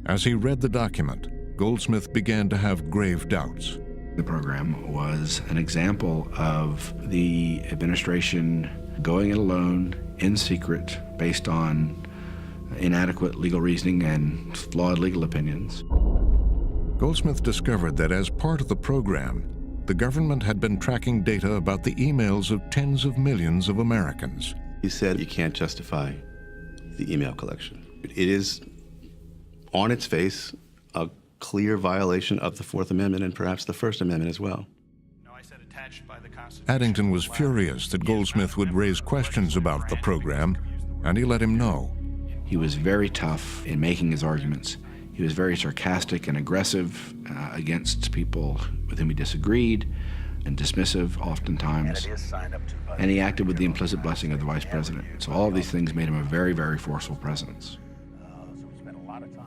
As he read the document, Goldsmith began to have grave doubts. The program was an example of the administration going it alone, in secret, based on inadequate legal reasoning and flawed legal opinions. Goldsmith discovered that as part of the program, the government had been tracking data about the emails of tens of millions of Americans. He said you can't justify the email collection. It is, on its face, a clear violation of the Fourth Amendment and perhaps the First Amendment as well. Addington was furious that Goldsmith would raise questions about the program, and he let him know. He was very tough in making his arguments. He was very sarcastic and aggressive against people with whom he disagreed, and dismissive oftentimes. And he acted with the implicit blessing of the vice president. So all of these things made him a very, very forceful presence.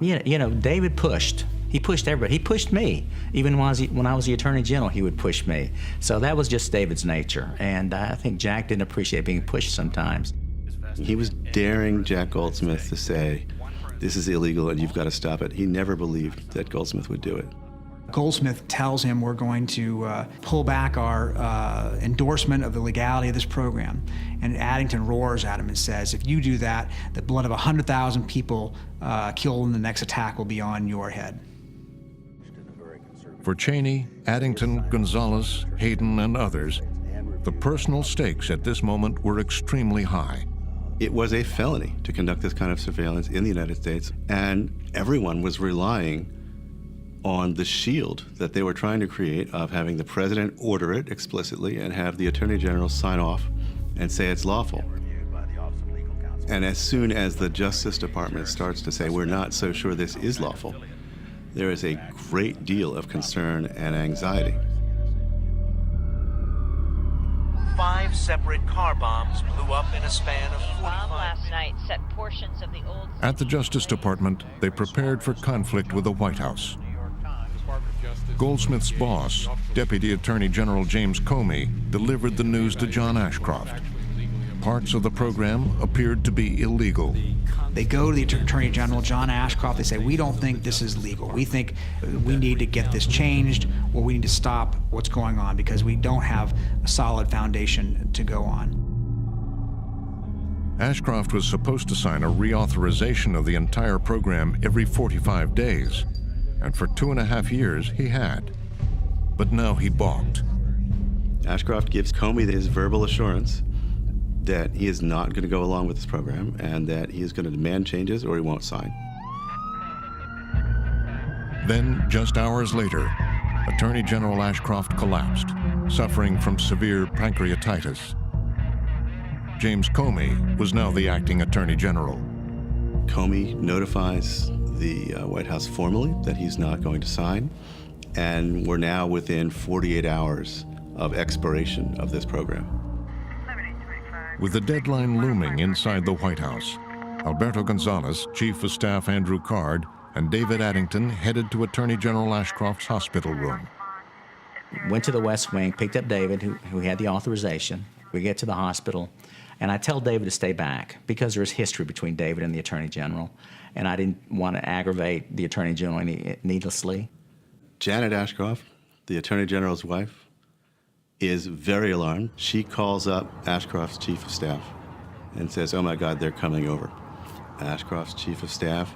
David pushed. He pushed everybody. He pushed me. Even when I was the Attorney General, he would push me. So that was just David's nature. And I think Jack didn't appreciate being pushed sometimes. He was daring Jack Goldsmith to say, this is illegal and you've got to stop it. He never believed that Goldsmith would do it. Goldsmith tells him we're going to pull back our endorsement of the legality of this program. And Addington roars at him and says, if you do that, the blood of 100,000 people killed in the next attack will be on your head. For Cheney, Addington, Gonzalez, Hayden, and others, the personal stakes at this moment were extremely high. It was a felony to conduct this kind of surveillance in the United States, and everyone was relying on the shield that they were trying to create of having the president order it explicitly and have the attorney general sign off and say it's lawful. And as soon as the Justice Department starts to say, we're not so sure this is lawful, there is a great deal of concern and anxiety. 5 separate car bombs blew up in a span of 45 bomb last night set portions of the old... At the Justice Department, they prepared for conflict with the White House. Goldsmith's boss, Deputy Attorney General James Comey, delivered the news to John Ashcroft. Parts of the program appeared to be illegal. They go to the Attorney General, John Ashcroft, they say, we don't think this is legal. We think we need to get this changed, or we need to stop what's going on because we don't have a solid foundation to go on. Ashcroft was supposed to sign a reauthorization of the entire program every 45 days, and for 2.5 years he had. But now he balked. Ashcroft gives Comey his verbal assurance that he is not going to go along with this program and that he is going to demand changes or he won't sign. Then, just hours later, Attorney General Ashcroft collapsed, suffering from severe pancreatitis. James Comey was now the acting Attorney General. Comey notifies the White House formally that he's not going to sign, and we're now within 48 hours of expiration of this program. With the deadline looming inside the White House, Alberto Gonzales, Chief of Staff Andrew Card, and David Addington headed to Attorney General Ashcroft's hospital room. Went to the West Wing, picked up David, who had the authorization. We get to the hospital, and I tell David to stay back because there's history between David and the Attorney General, and I didn't want to aggravate the Attorney General needlessly. Janet Ashcroft, the Attorney General's wife, is very alarmed. She calls up Ashcroft's Chief of Staff and says, oh my God, they're coming over. Ashcroft's Chief of Staff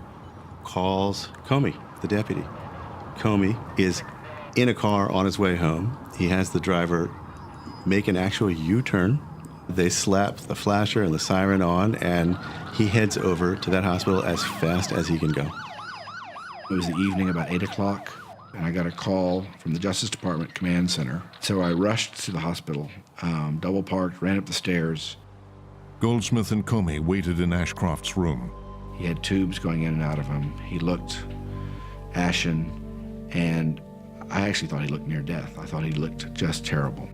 calls Comey, the deputy. Comey is in a car on his way home. He has the driver make an actual U-turn. They slap the flasher and the siren on, and he heads over to that hospital as fast as he can go. It was the evening, about 8 o'clock, and I got a call from the Justice Department Command Center. So I rushed to the hospital, double parked, ran up the stairs. Goldsmith and Comey waited in Ashcroft's room. He had tubes going in and out of him. He looked ashen, and I actually thought he looked near death. I thought he looked just terrible.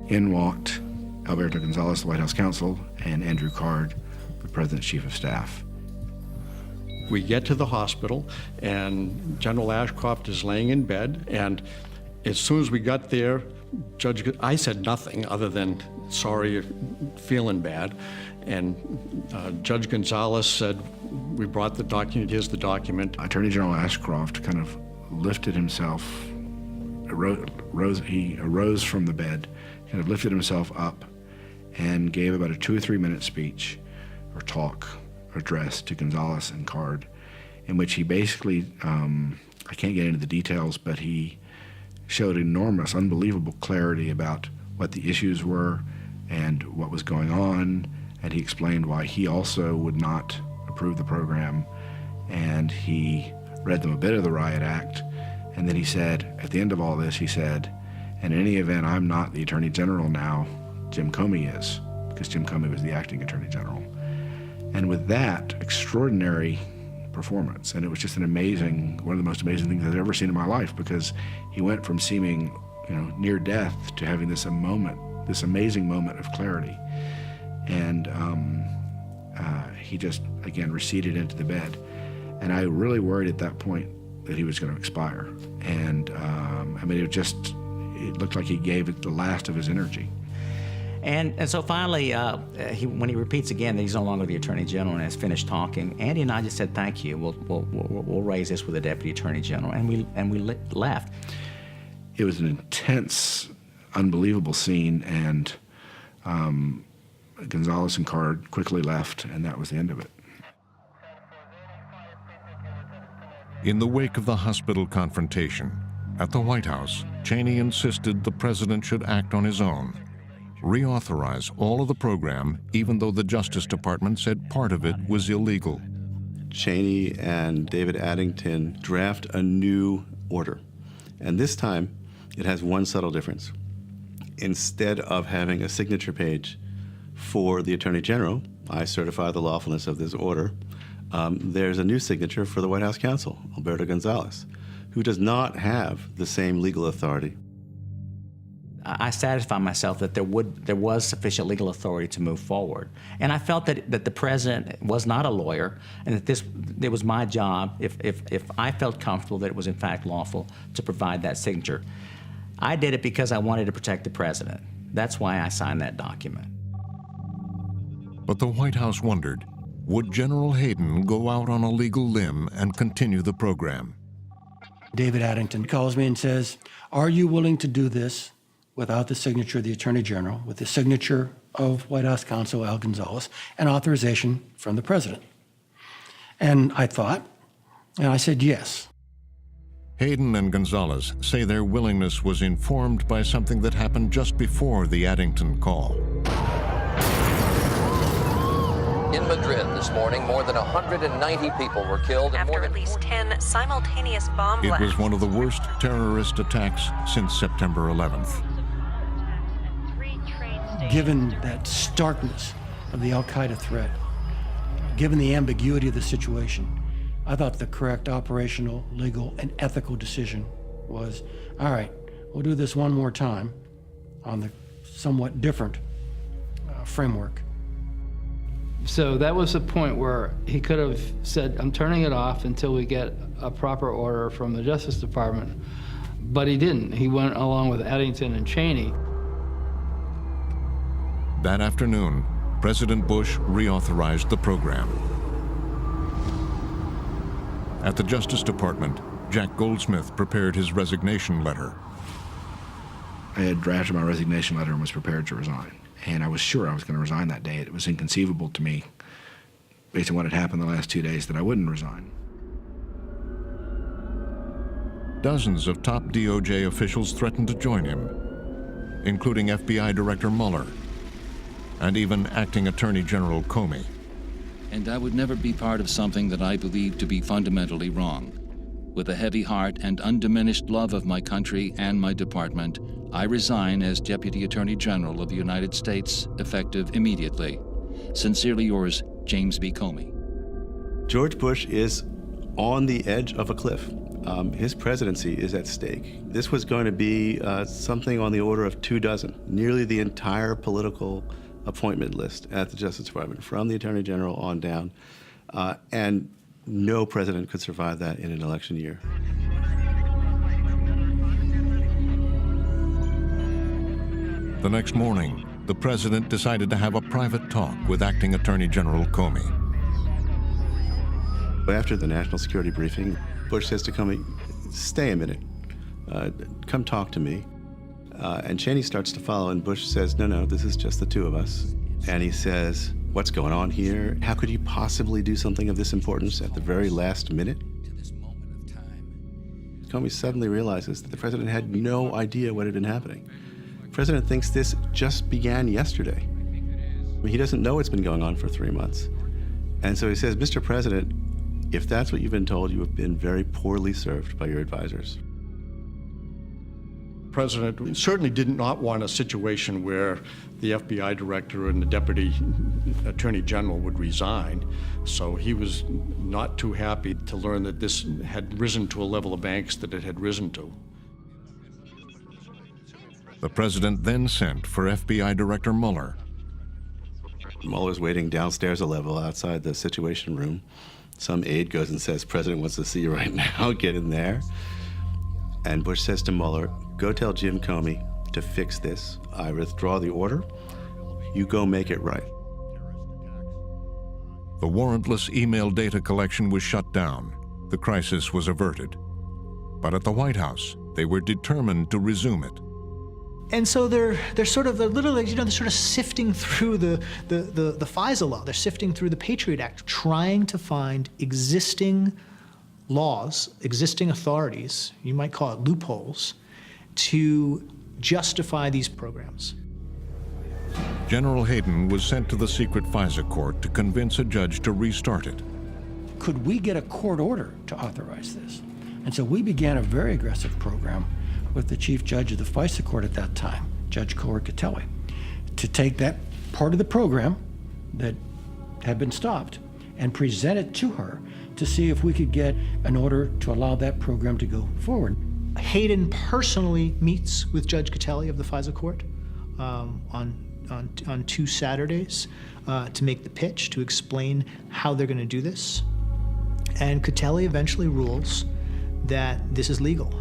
In walked Alberto Gonzales, the White House counsel, and Andrew Card, the President's Chief of Staff. We get to the hospital, and General Ashcroft is laying in bed, and as soon as we got there, I said nothing other than, sorry, you're feeling bad, and Judge Gonzales said, we brought the document, here's the document. Attorney General Ashcroft kind of lifted himself, he arose from the bed, kind of lifted himself up, and gave about a 2 or 3 minute speech, or talk, address to Gonzales and Card, in which he basically, I can't get into the details, but he showed enormous, unbelievable clarity about what the issues were and what was going on, and he explained why he also would not approve the program, and he read them a bit of the Riot Act, and then he said, at the end of all this, he said, and in any event, I'm not the Attorney General now, Jim Comey is, because Jim Comey was the acting Attorney General. And with that extraordinary performance, and it was just an amazing, one of the most amazing things I've ever seen in my life, because he went from seeming, near death to having this amazing moment of clarity. And he just, again, receded into the bed. And I really worried at that point that he was going to expire. And it looked like he gave it the last of his energy. And so finally, when he repeats again that he's no longer the Attorney General and has finished talking, Andy and I just said, thank you. We'll raise this with the Deputy Attorney General. And we left. It was an intense, unbelievable scene, and Gonzales and Card quickly left, and that was the end of it. In the wake of the hospital confrontation, at the White House, Cheney insisted the president should act on his own, reauthorize all of the program, even though the Justice Department said part of it was illegal. Cheney and David Addington draft a new order. And this time, it has one subtle difference. Instead of having a signature page for the Attorney General, I certify the lawfulness of this order, there's a new signature for the White House counsel, Alberto Gonzales, who does not have the same legal authority. I satisfied myself that there was sufficient legal authority to move forward. And I felt that the president was not a lawyer, and that it was my job, if I felt comfortable that it was in fact lawful, to provide that signature. I did it because I wanted to protect the president. That's why I signed that document. But the White House wondered, would General Hayden go out on a legal limb and continue the program? David Addington calls me and says, "Are you willing to do this without the signature of the Attorney General, with the signature of White House counsel Al Gonzales, and authorization from the president?" And I thought, and I said yes. Hayden and Gonzales say their willingness was informed by something that happened just before the Addington call. In Madrid this morning, more than 190 people were killed. After at least 10 simultaneous bomb blasts. It was one of the worst terrorist attacks since September 11th. Given that starkness of the al-Qaeda threat, given the ambiguity of the situation, I thought the correct operational, legal, and ethical decision was, all right, we'll do this one more time on the somewhat different framework. So that was the point where he could have said, I'm turning it off until we get a proper order from the Justice Department. But he didn't. He went along with Addington and Cheney. That afternoon, President Bush reauthorized the program. At the Justice Department, Jack Goldsmith prepared his resignation letter. I had drafted my resignation letter and was prepared to resign. And I was sure I was going to resign that day. It was inconceivable to me, based on what had happened the last 2 days, that I wouldn't resign. Dozens of top DOJ officials threatened to join him, including FBI Director Mueller and even Acting Attorney General Comey. And I would never be part of something that I believe to be fundamentally wrong. With a heavy heart and undiminished love of my country and my department, I resign as Deputy Attorney General of the United States, effective immediately. Sincerely yours, James B. Comey. George Bush is on the edge of a cliff. His presidency is at stake. This was going to be something on the order of 24, nearly the entire political appointment list at the Justice Department, from the Attorney General on down. And no president could survive that in an election year. The next morning, the president decided to have a private talk with Acting Attorney General Comey. After the national security briefing, Bush says to Comey, "Stay a minute, come talk to me." And Cheney starts to follow, and Bush says, no, this is just the two of us. And he says, "What's going on here? How could you possibly do something of this importance at the very last minute?" Comey suddenly realizes that the president had no idea what had been happening. The president thinks this just began yesterday. I mean, he doesn't know it's been going on for 3 months. And so he says, "Mr. President, if that's what you've been told, you have been very poorly served by your advisors." The president certainly did not want a situation where the FBI director and the deputy attorney general would resign. So he was not too happy to learn that this had risen to a level of angst that it had risen to. The president then sent for FBI Director Mueller. Mueller's waiting downstairs a level outside the Situation Room. Some aide goes and says, "President wants to see you right now, get in there." And Bush says to Mueller, "Go tell Jim Comey to fix this. I withdraw the order. You go make it right." The warrantless email data collection was shut down. The crisis was averted. But at the White House, they were determined to resume it. And so they're literally, they're sort of sifting through the FISA law. They're sifting through the Patriot Act, trying to find existing laws, existing authorities, you might call it loopholes, to justify these programs. General Hayden was sent to the secret FISA court to convince a judge to restart it. Could we get a court order to authorize this? And so we began a very aggressive program with the chief judge of the FISA court at that time, Judge Catelli, to take that part of the program that had been stopped and present it to her to see if we could get an order to allow that program to go forward. Hayden personally meets with Judge Catelli of the FISA court on 2 Saturdays to make the pitch, to explain how they're going to do this. And Catelli eventually rules that this is legal,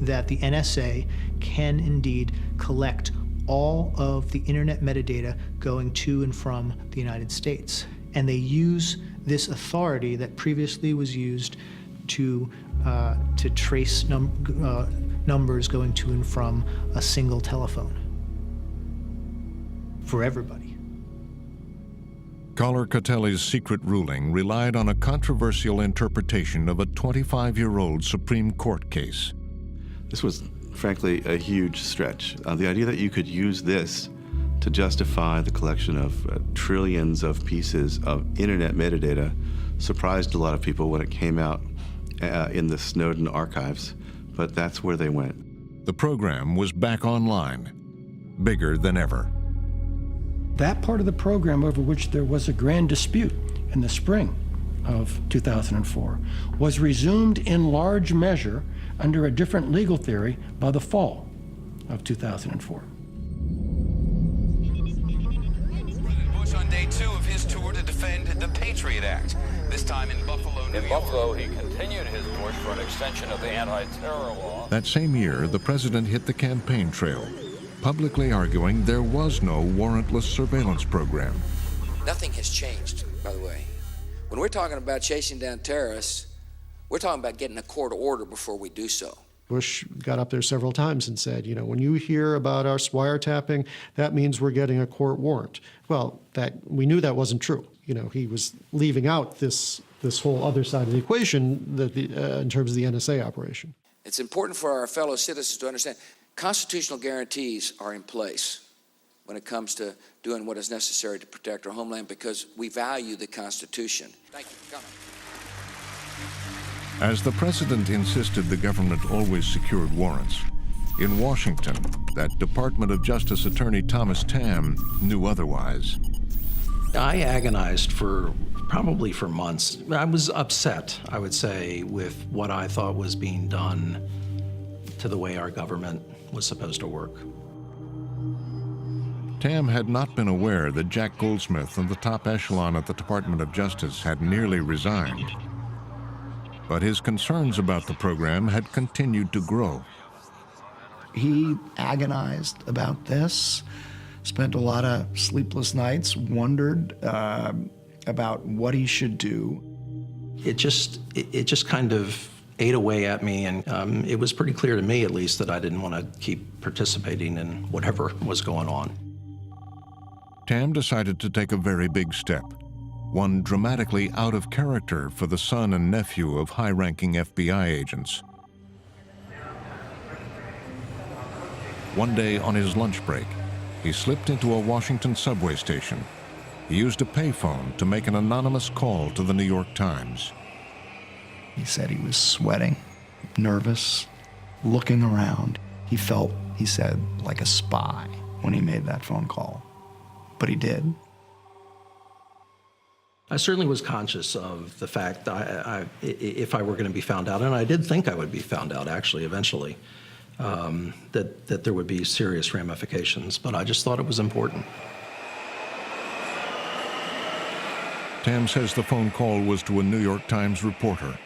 that the NSA can indeed collect all of the internet metadata going to and from the United States. And they use this authority that previously was used to trace numbers going to and from a single telephone for everybody. Caller Catelli's secret ruling relied on a controversial interpretation of a 25-year-old Supreme Court case. This was, frankly, a huge stretch. The idea that you could use this to justify the collection of trillions of pieces of internet metadata surprised a lot of people when it came out in the Snowden archives, but that's where they went. The program was back online, bigger than ever. That part of the program over which there was a grand dispute in the spring of 2004 was resumed in large measure under a different legal theory by the fall of 2004. Bush on day 2 of his tour to defend the Patriot Act, this time in Buffalo, New York. In Buffalo, he continued his push for an extension of the anti-terror law. That same year, the president hit the campaign trail, publicly arguing there was no warrantless surveillance program. Nothing has changed, by the way. When we're talking about chasing down terrorists, we're talking about getting a court order before we do so. Bush got up there several times and said, you know, when you hear about us wiretapping, that means we're getting a court warrant. Well, we knew that wasn't true. You know, he was leaving out this whole other side of the equation that in terms of the NSA operation. It's important for our fellow citizens to understand constitutional guarantees are in place when it comes to doing what is necessary to protect our homeland because we value the Constitution. Thank you for coming. As the president insisted the government always secured warrants, in Washington, that Department of Justice Attorney Thomas Tam knew otherwise. I agonized probably for months. I was upset, I would say, with what I thought was being done to the way our government was supposed to work. Tam had not been aware that Jack Goldsmith and the top echelon at the Department of Justice had nearly resigned. But his concerns about the program had continued to grow. He agonized about this, spent a lot of sleepless nights, wondered about what he should do. It just kind of ate away at me, and it was pretty clear to me, at least, that I didn't want to keep participating in whatever was going on. Tam decided to take a very big step, one dramatically out of character for the son and nephew of high-ranking FBI agents. One day on his lunch break, he slipped into a Washington subway station. He used a payphone to make an anonymous call to the New York Times. He said he was sweating, nervous, looking around. He felt, he said, like a spy when he made that phone call. But he did. I certainly was conscious of the fact that if I were going to be found out, and I did think I would be found out, actually, eventually, that there would be serious ramifications, but I just thought it was important. Tam says the phone call was to a New York Times reporter.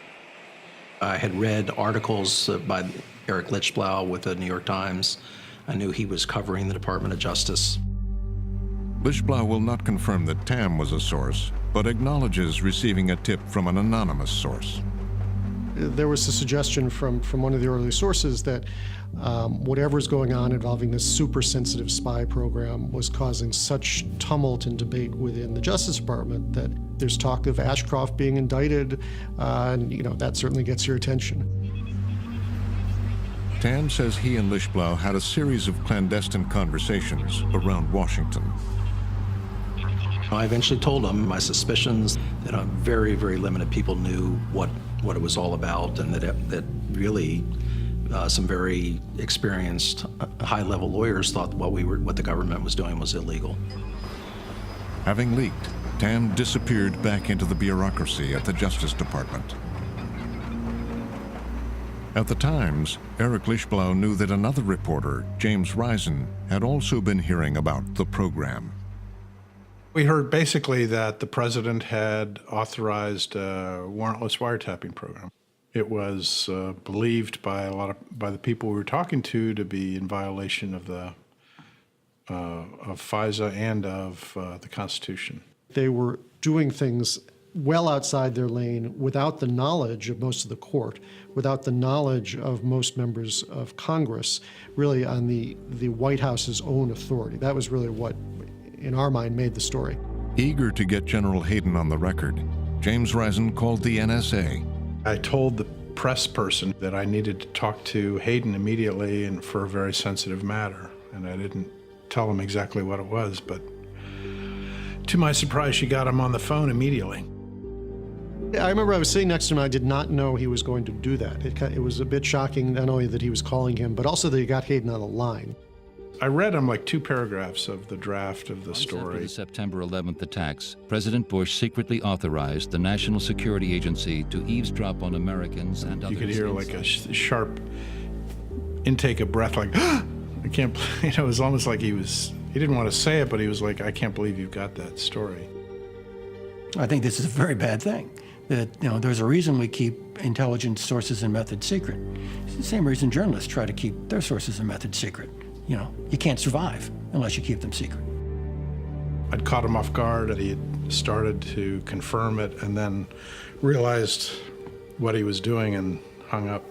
I had read articles by Eric Lichtblau with the New York Times. I knew he was covering the Department of Justice. Lichtblau will not confirm that Tam was a source, but acknowledges receiving a tip from an anonymous source. There was a suggestion from one of the early sources that whatever's going on involving this super sensitive spy program was causing such tumult and debate within the Justice Department that there's talk of Ashcroft being indicted, and that certainly gets your attention. Tam says he and Lichtblau had a series of clandestine conversations around Washington. I eventually told him my suspicions that very, very limited people knew what it was all about, and that really some very experienced, high-level lawyers thought what the government was doing was illegal. Having leaked, Tam disappeared back into the bureaucracy at the Justice Department. At the Times, Eric Lischblau knew that another reporter, James Risen, had also been hearing about the program. We heard basically that the president had authorized a warrantless wiretapping program. It was believed by by the people we were talking to be in violation of FISA and of the Constitution. They were doing things well outside their lane without the knowledge of most of the court, without the knowledge of most members of Congress, really on the White House's own authority. That was really what, in our mind, made the story. Eager to get General Hayden on the record, James Risen called the NSA. I told the press person that I needed to talk to Hayden immediately and for a very sensitive matter. And I didn't tell him exactly what it was, but to my surprise, she got him on the phone immediately. I remember I was sitting next to him. I did not know he was going to do that. It was a bit shocking, not only that he was calling him, but also that he got Hayden on the line. I read him like 2 paragraphs of the draft of the story. After the September 11th attacks, President Bush secretly authorized the National Security Agency to eavesdrop on Americans and others. You could hear like a sharp intake of breath, like, I can't, it was almost like he didn't want to say it, but he was like, I can't believe you've got that story. I think this is a very bad thing. That, there's a reason we keep intelligence sources and methods secret. It's the same reason journalists try to keep their sources and methods secret. You can't survive unless you keep them secret. I'd caught him off guard, and he had started to confirm it, and then realized what he was doing and hung up.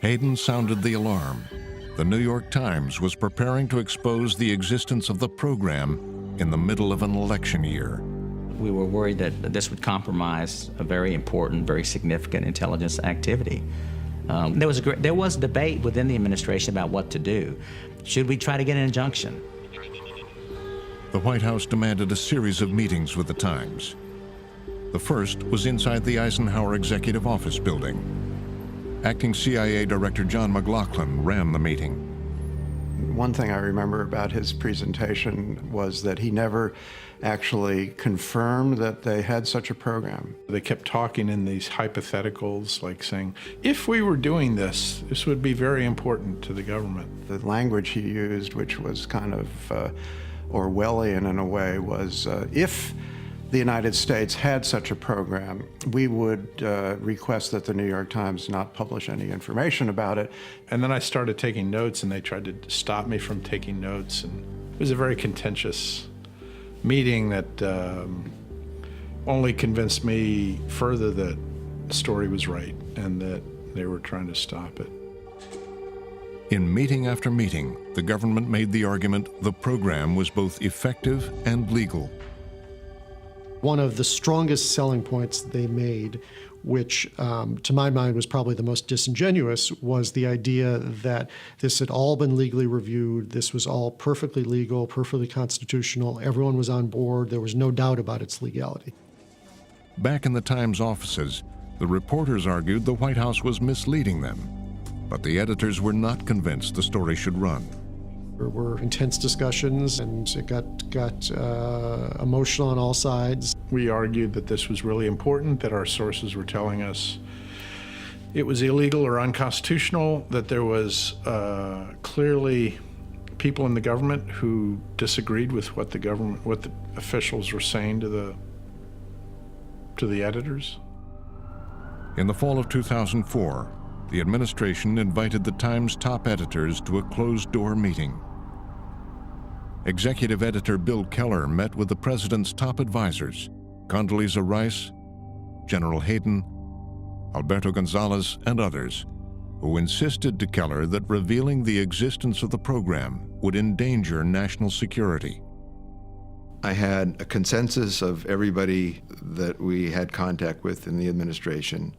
Hayden sounded the alarm. The New York Times was preparing to expose the existence of the program in the middle of an election year. We were worried that this would compromise a very important, very significant intelligence activity. There was debate within the administration about what to do. Should we try to get an injunction? The White House demanded a series of meetings with the Times. The first was inside the Eisenhower Executive Office building. Acting CIA Director John McLaughlin ran the meeting. One thing I remember about his presentation was that he never actually confirmed that they had such a program. They kept talking in these hypotheticals, like saying, if we were doing this, this would be very important to the government. The language he used, which was kind of Orwellian in a way, was if the United States had such a program, we would request that the New York Times not publish any information about it. And then I started taking notes, and they tried to stop me from taking notes. And it was a very contentious meeting that only convinced me further that the story was right and that they were trying to stop it. In meeting after meeting, the government made the argument the program was both effective and legal. One of the strongest selling points they made, which to my mind was probably the most disingenuous, was the idea that this had all been legally reviewed, this was all perfectly legal, perfectly constitutional, everyone was on board, there was no doubt about its legality. Back in the Times offices, the reporters argued the White House was misleading them, but the editors were not convinced the story should run. There were intense discussions, and it got emotional on all sides. We argued that this was really important, that our sources were telling us it was illegal or unconstitutional, that there was clearly people in the government who disagreed with what the officials were saying to the editors. In the fall of 2004, the administration invited the Times top editors to a closed-door meeting. Executive editor Bill Keller met with the president's top advisors, Condoleezza Rice, General Hayden, Alberto Gonzales, and others, who insisted to Keller that revealing the existence of the program would endanger national security. I had a consensus of everybody that we had contact with in the administration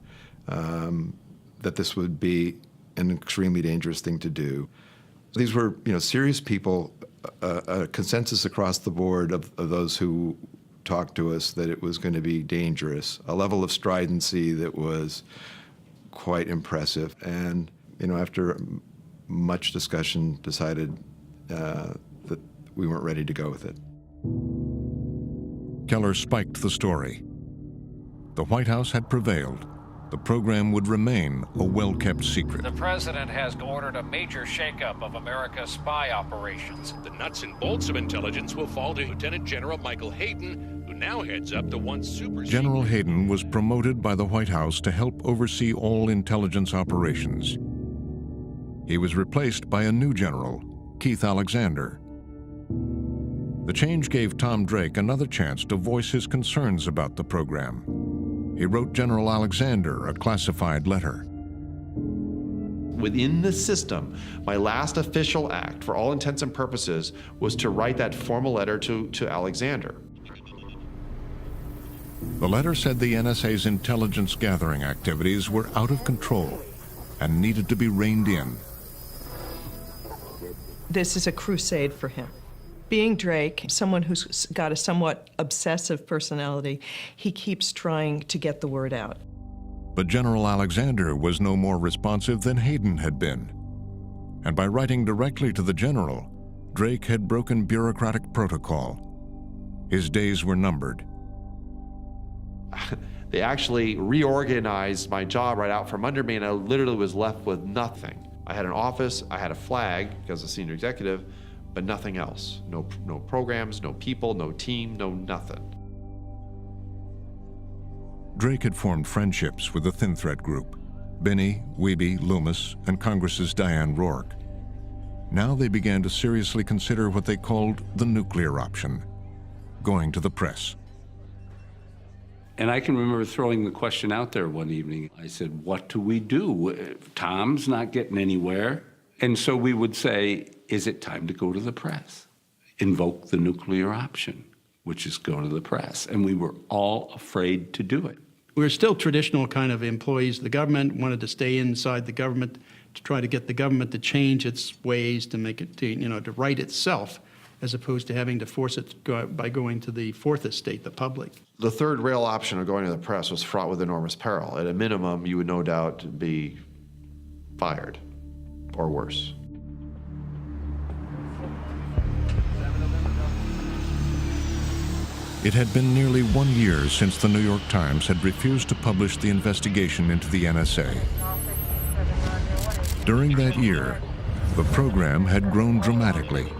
that this would be an extremely dangerous thing to do. These were, serious people, a consensus across the board of those who talked to us that it was going to be dangerous, a level of stridency that was quite impressive. And, after much discussion, decided that we weren't ready to go with it. Keller spiked the story. The White House had prevailed. The program would remain a well-kept secret. The president has ordered a major shakeup of America's spy operations. The nuts and bolts of intelligence will fall to Lieutenant General Michael Hayden, who now heads up the once super... General Hayden was promoted by the White House to help oversee all intelligence operations. He was replaced by a new general, Keith Alexander. The change gave Tom Drake another chance to voice his concerns about the program. He wrote General Alexander a classified letter. Within the system, my last official act, for all intents and purposes, was to write that formal letter to Alexander. The letter said the NSA's intelligence gathering activities were out of control and needed to be reined in. This is a crusade for him. Being Drake, someone who's got a somewhat obsessive personality, he keeps trying to get the word out. But General Alexander was no more responsive than Hayden had been. And by writing directly to the general, Drake had broken bureaucratic protocol. His days were numbered. They actually reorganized my job right out from under me, and I literally was left with nothing. I had an office, I had a flag as a senior executive, but nothing else. No programs, no people, no team, no nothing. Drake had formed friendships with the Thin Thread Group, Binney, Wiebe, Loomis, and Congress's Diane Rourke. Now they began to seriously consider what they called the nuclear option, going to the press. And I can remember throwing the question out there one evening. I said, what do we do? Tom's not getting anywhere. And so we would say, is it time to go to the press? Invoke the nuclear option, which is go to the press. And we were all afraid to do it. We're still traditional kind of employees of the government, wanted to stay inside the government to try to get the government to change its ways, to make it, to right itself, as opposed to having to force it by going to the fourth estate, the public. The third rail option of going to the press was fraught with enormous peril. At a minimum, you would no doubt be fired or worse. It had been nearly 1 year since the New York Times had refused to publish the investigation into the NSA. During that year, the program had grown dramatically.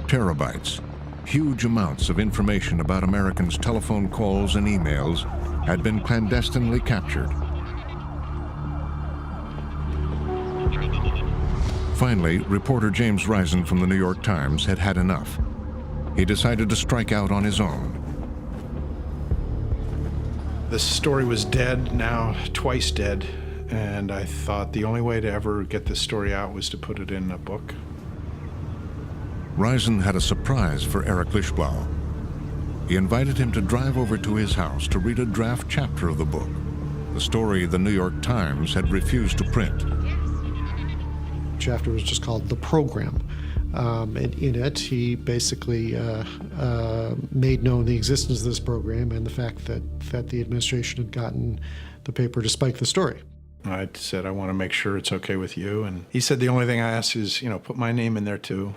Terabytes, huge amounts of information about Americans' telephone calls and emails had been clandestinely captured. Finally, reporter James Risen from the New York Times had had enough. He decided to strike out on his own. This story was dead, now twice dead, and I thought the only way to ever get this story out was to put it in a book. Risen had a surprise for Eric Lischblau. He invited him to drive over to his house to read a draft chapter of the book, the story the New York Times had refused to print. The chapter was just called The Program. And in it, he basically made known the existence of this program and the fact that the administration had gotten the paper to spike the story. I said, I want to make sure it's okay with you. And he said, the only thing I ask is, put my name in there too.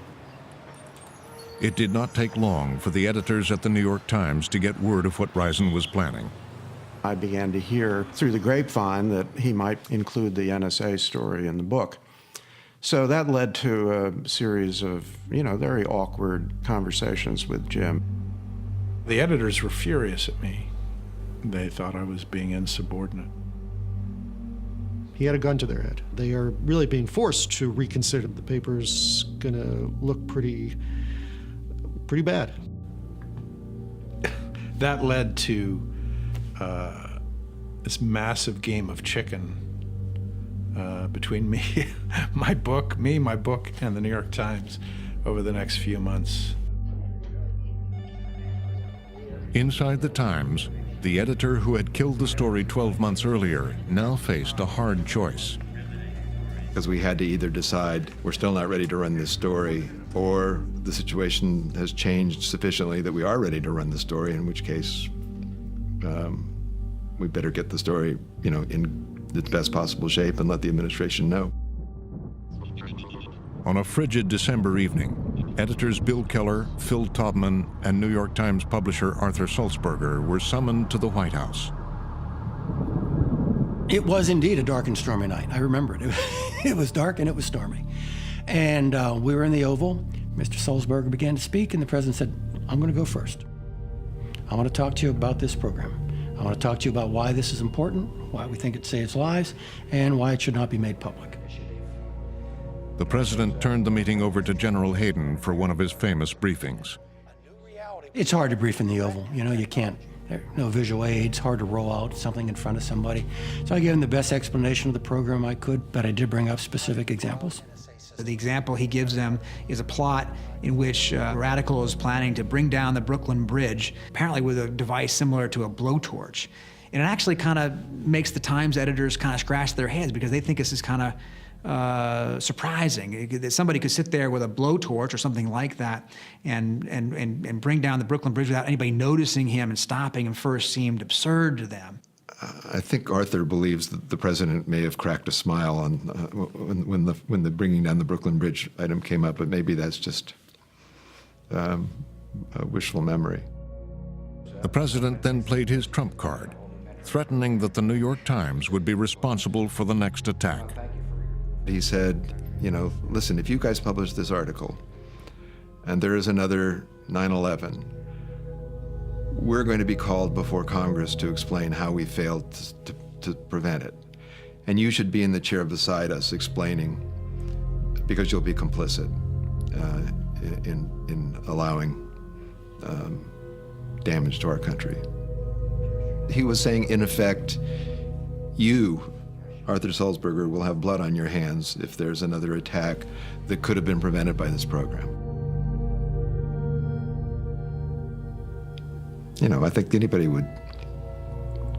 It did not take long for the editors at the New York Times to get word of what Risen was planning. I began to hear through the grapevine that he might include the NSA story in the book. So that led to a series of, very awkward conversations with Jim. The editors were furious at me. They thought I was being insubordinate. He had a gun to their head. They are really being forced to reconsider. The paper's gonna look pretty bad. That led to this massive game of chicken between me, my book, and the New York Times over the next few months. Inside the Times, the editor who had killed the story 12 months earlier now faced a hard choice. Because we had to either decide we're still not ready to run this story, or the situation has changed sufficiently that we are ready to run the story, in which case we better get the story, in its best possible shape and let the administration know. On a frigid December evening, editors Bill Keller, Phil Taubman, and New York Times publisher Arthur Sulzberger were summoned to the White House. It was indeed a dark and stormy night. I remember it. It was dark and it was stormy. And we were in the Oval. Mr. Sulzberger began to speak, and the president said, "I'm going to go first. I want to talk to you about this program. I want to talk to you about why this is important, why we think it saves lives, and why it should not be made public." The president turned the meeting over to General Hayden for one of his famous briefings. It's hard to brief in the Oval. You know, you can't. There are no visual aids, hard to roll out something in front of somebody. So I gave him the best explanation of the program I could, but I did bring up specific examples. The example he gives them is a plot in which a radical is planning to bring down the Brooklyn Bridge, apparently with a device similar to a blowtorch. And it actually kind of makes the Times editors kind of scratch their heads because they think this is kind of surprising that somebody could sit there with a blowtorch or something like that and bring down the Brooklyn Bridge without anybody noticing him and stopping him first seemed absurd to them. I think Arthur believes that the president may have cracked a smile on when the bringing down the Brooklyn Bridge item came up, but maybe that's just a wishful memory. The president then played his trump card, threatening that the New York Times would be responsible for the next attack. He said, you know, listen, if you guys publish this article and there is another 9/11, we're going to be called before Congress to explain how we failed to prevent it. And you should be in the chair beside us explaining, because you'll be complicit in allowing damage to our country. He was saying, in effect, you, Arthur Sulzberger, will have blood on your hands if there's another attack that could have been prevented by this program. You know, I think anybody would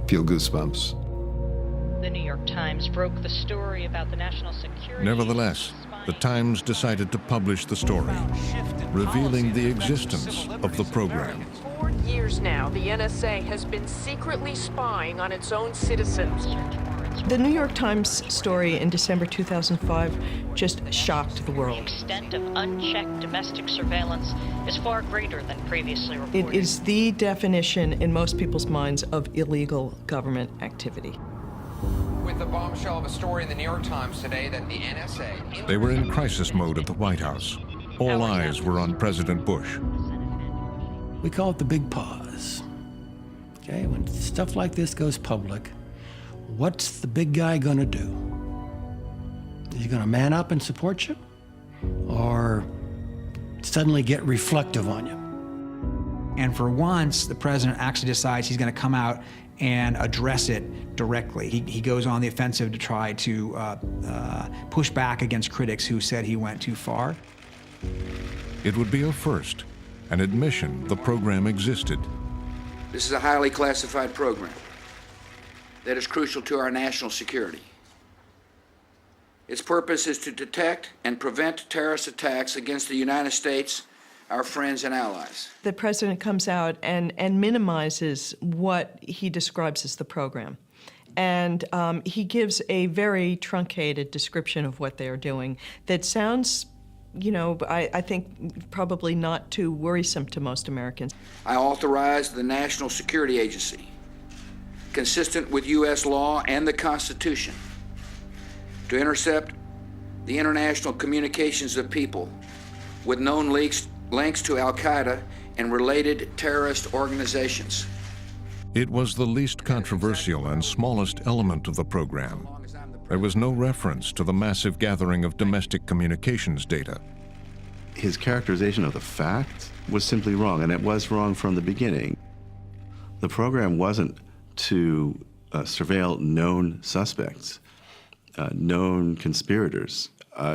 feel goosebumps. The New York Times broke the story about the national security. Nevertheless, the Times decided to publish the story, revealing the existence of the program. For years now, the NSA has been secretly spying on its own citizens. The New York Times story in December 2005 just shocked the world. The extent of unchecked domestic surveillance is far greater than previously reported. It is the definition in most people's minds of illegal government activity. With the bombshell of a story in the New York Times today that the NSA... They were in crisis mode at the White House. All eyes were on President Bush. We call it the big pause. Okay, when stuff like this goes public, what's the big guy going to do? Is he going to man up and support you? Or suddenly get reflective on you? And for once, the president actually decides he's going to come out and address it directly. He goes on the offensive to try to push back against critics who said he went too far. It would be a first, an admission the program existed. This is a highly classified program that is crucial to our national security. Its purpose is to detect and prevent terrorist attacks against the United States, our friends and allies. The president comes out and minimizes what he describes as the program. And he gives a very truncated description of what they are doing that sounds, you know, I think probably not too worrisome to most Americans. I authorized the National Security Agency, consistent with U.S. law and the Constitution, to intercept the international communications of people with known links to Al-Qaeda and related terrorist organizations. It was the least controversial and smallest element of the program. There was no reference to the massive gathering of domestic communications data. His characterization of the fact was simply wrong, and it was wrong from the beginning. The program wasn't to surveil known suspects, known conspirators.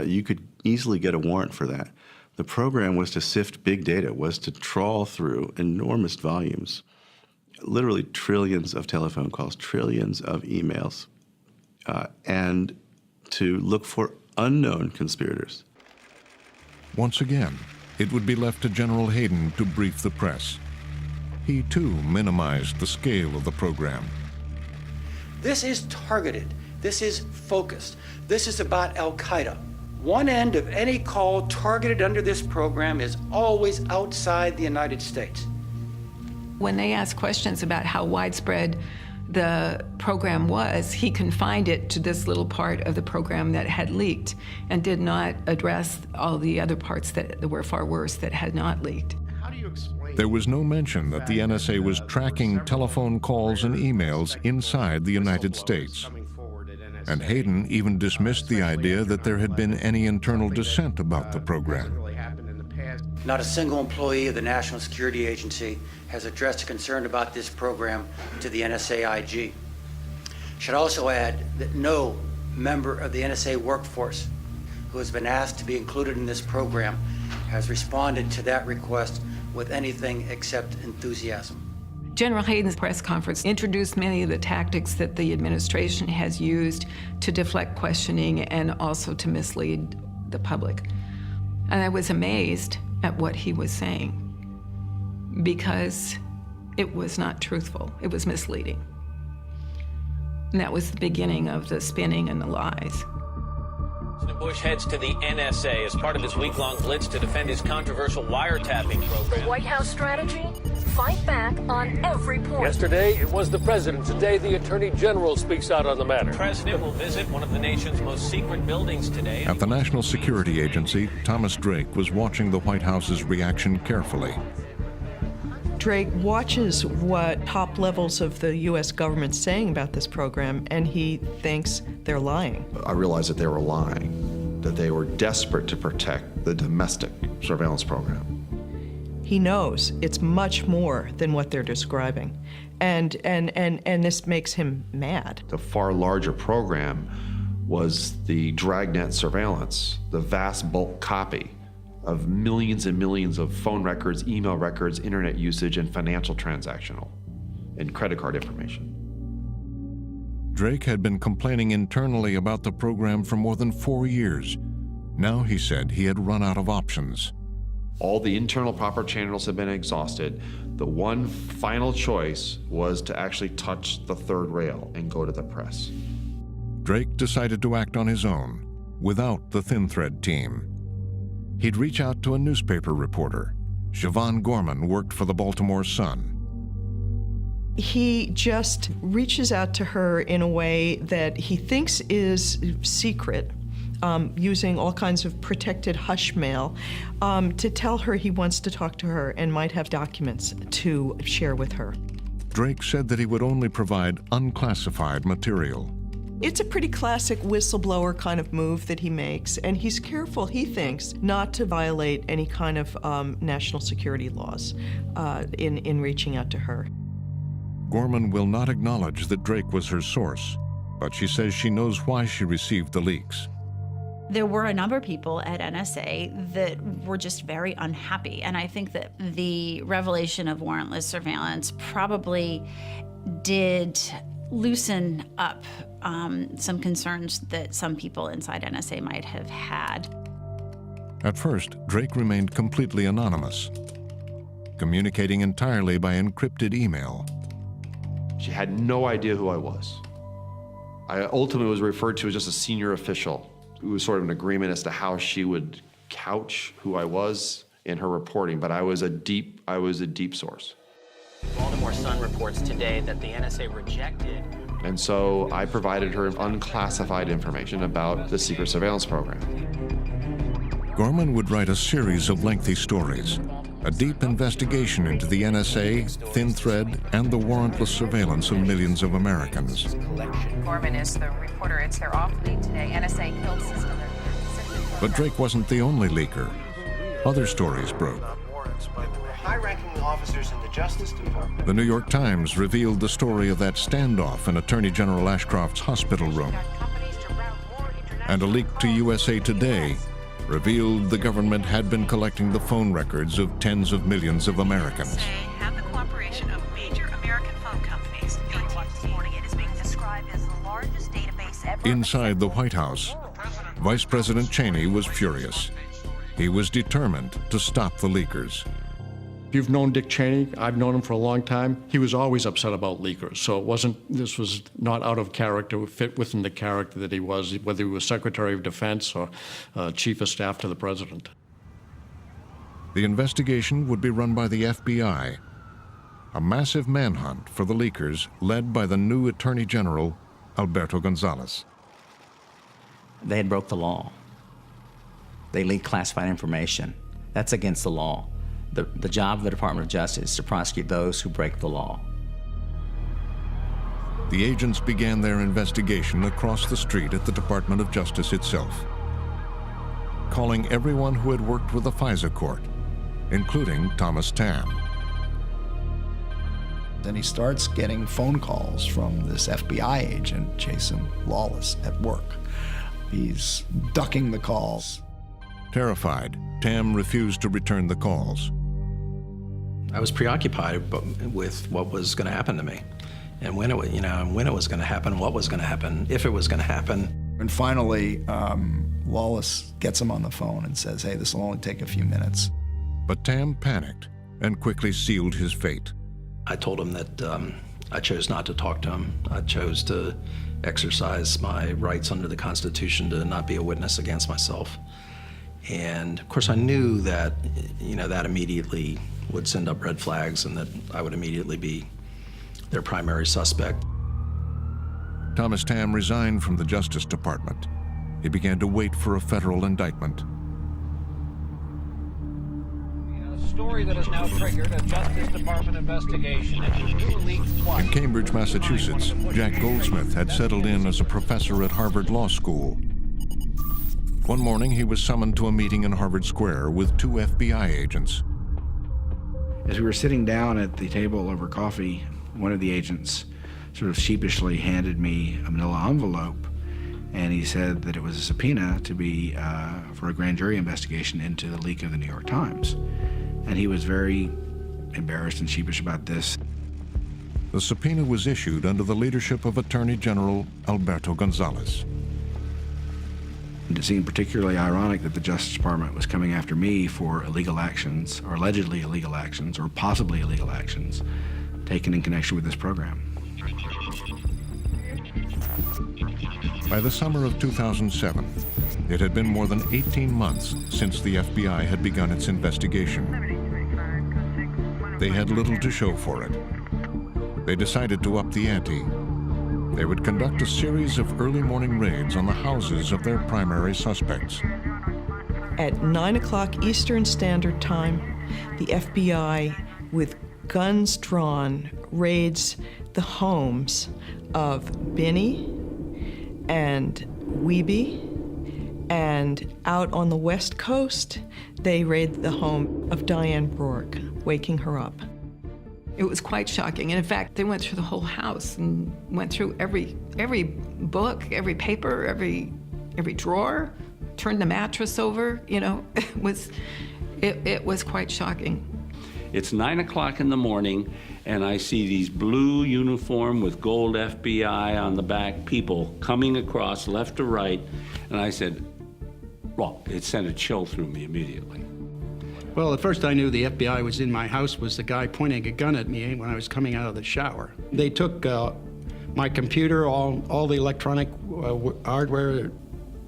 You could easily get a warrant for that. The program was to sift big data, was to trawl through enormous volumes, literally trillions of telephone calls, trillions of emails, and to look for unknown conspirators. Once again, it would be left to General Hayden to brief the press. He, too, minimized the scale of the program. This is targeted This is focused. This is about Al-Qaeda. One end of any call targeted under this program is always outside the United States. When they asked questions about how widespread the program was, he confined it to this little part of the program that had leaked and did not address all the other parts that were far worse that had not leaked. There was no mention that the NSA was tracking telephone calls and emails inside the United States. And Hayden even dismissed the idea that there had been any internal dissent about the program. Not a single employee of the National Security Agency has addressed a concern about this program to the NSA IG. Should also add that no member of the NSA workforce who has been asked to be included in this program has responded to that request with anything except enthusiasm. General Hayden's press conference introduced many of the tactics that the administration has used to deflect questioning and also to mislead the public. And I was amazed at what he was saying because it was not truthful. It was misleading. And that was the beginning of the spinning and the lies. President Bush heads to the NSA as part of his week-long blitz to defend his controversial wiretapping program. The White House strategy? Fight back on every point. Yesterday, it was the president. Today, the attorney general speaks out on the matter. The president will visit one of the nation's most secret buildings today. At the National Security Agency, Thomas Drake was watching the White House's reaction carefully. Drake watches what top levels of the U.S. government's saying about this program, and he thinks they're lying. I realized that they were lying, that they were desperate to protect the domestic surveillance program. He knows it's much more than what they're describing, and this makes him mad. The far larger program was the dragnet surveillance, the vast bulk copy of millions and millions of phone records, email records, internet usage, and financial transactional and credit card information. Drake had been complaining internally about the program for more than 4 years. Now he said he had run out of options. All the internal proper channels had been exhausted. The one final choice was to actually touch the third rail and go to the press. Drake decided to act on his own, without the Thin Thread team. He'd reach out to a newspaper reporter. Siobhan Gorman worked for the Baltimore Sun. He just reaches out to her in a way that he thinks is secret, using all kinds of protected hush mail, to tell her he wants to talk to her and might have documents to share with her. Drake said that he would only provide unclassified material. It's a pretty classic whistleblower kind of move that he makes, and he's careful, he thinks, not to violate any kind of national security laws in reaching out to her. Gorman will not acknowledge that Drake was her source, but she says she knows why she received the leaks. There were a number of people at NSA that were just very unhappy, and I think that the revelation of warrantless surveillance probably did loosen up some concerns that some people inside NSA might have had. At first, Drake remained completely anonymous, communicating entirely by encrypted email. She had no idea who I was. I ultimately was referred to as just a senior official. It was sort of an agreement as to how she would couch who I was in her reporting, but I was a deep source. Baltimore Sun reports today that the NSA rejected. And so I provided her unclassified information about the secret surveillance program. Gorman would write a series of lengthy stories, a deep investigation into the NSA, Thin Thread, and the warrantless surveillance of millions of Americans. Gorman is the reporter. It's their off lead today. NSA killed system. But Drake wasn't the only leaker. Other stories broke. High-ranking officers in the Justice Department. The New York Times revealed the story of that standoff in Attorney General Ashcroft's hospital room. And a leak to USA Today revealed the government had been collecting the phone records of tens of millions of Americans. Have the cooperation of major American phone companies. This morning it is being described as the largest database ever. Inside the White House, Vice President Cheney was furious. He was determined to stop the leakers. You've known Dick Cheney. I've known him for a long time. He was always upset about leakers. So this was not out of character, it fit within the character that he was, whether he was Secretary of Defense or Chief of Staff to the President. The investigation would be run by the FBI, a massive manhunt for the leakers led by the new Attorney General, Alberto Gonzales. They had broke the law. They leaked classified information. That's against the law. The job of the Department of Justice is to prosecute those who break the law. The agents began their investigation across the street at the Department of Justice itself, calling everyone who had worked with the FISA court, including Thomas Tam. Then he starts getting phone calls from this FBI agent, Jason Lawless, at work. He's ducking the calls. Terrified, Tam refused to return the calls. I was preoccupied with what was going to happen to me, and when it was going to happen, what was going to happen, if it was going to happen. And finally, Lawless gets him on the phone and says, "Hey, this will only take a few minutes." But Tam panicked and quickly sealed his fate. I told him that I chose not to talk to him. I chose to exercise my rights under the Constitution to not be a witness against myself. And of course, I knew that, that immediately would send up red flags and that I would immediately be their primary suspect. Thomas Tam resigned from the Justice Department. He began to wait for a federal indictment. A story that has now triggered a Justice Department investigation into new leaks twice. In Cambridge, Massachusetts, Jack Goldsmith had settled in as a professor at Harvard Law School. One morning, he was summoned to a meeting in Harvard Square with 2 FBI agents. As we were sitting down at the table over coffee, one of the agents sort of sheepishly handed me a manila envelope, and he said that it was a subpoena to be for a grand jury investigation into the leak of the New York Times. And he was very embarrassed and sheepish about this. The subpoena was issued under the leadership of Attorney General Alberto Gonzales. It seemed particularly ironic that the Justice Department was coming after me for illegal actions, or allegedly illegal actions, or possibly illegal actions, taken in connection with this program. By the summer of 2007, it had been more than 18 months since the FBI had begun its investigation. They had little to show for it. They decided to up the ante. They would conduct a series of early morning raids on the houses of their primary suspects. At 9 o'clock Eastern Standard Time, the FBI, with guns drawn, raids the homes of Binney and Wiebe, and out on the West Coast, they raid the home of Diane Rourke, waking her up. It was quite shocking. And in fact, they went through the whole house and went through every book, every paper, every drawer, turned the mattress over, it was quite shocking. It's 9 o'clock in the morning, and I see these blue uniform with gold FBI on the back people coming across left to right, and I said, well, it sent a chill through me immediately. Well, at first I knew the FBI was in my house was the guy pointing a gun at me when I was coming out of the shower. They took my computer, all the electronic hardware,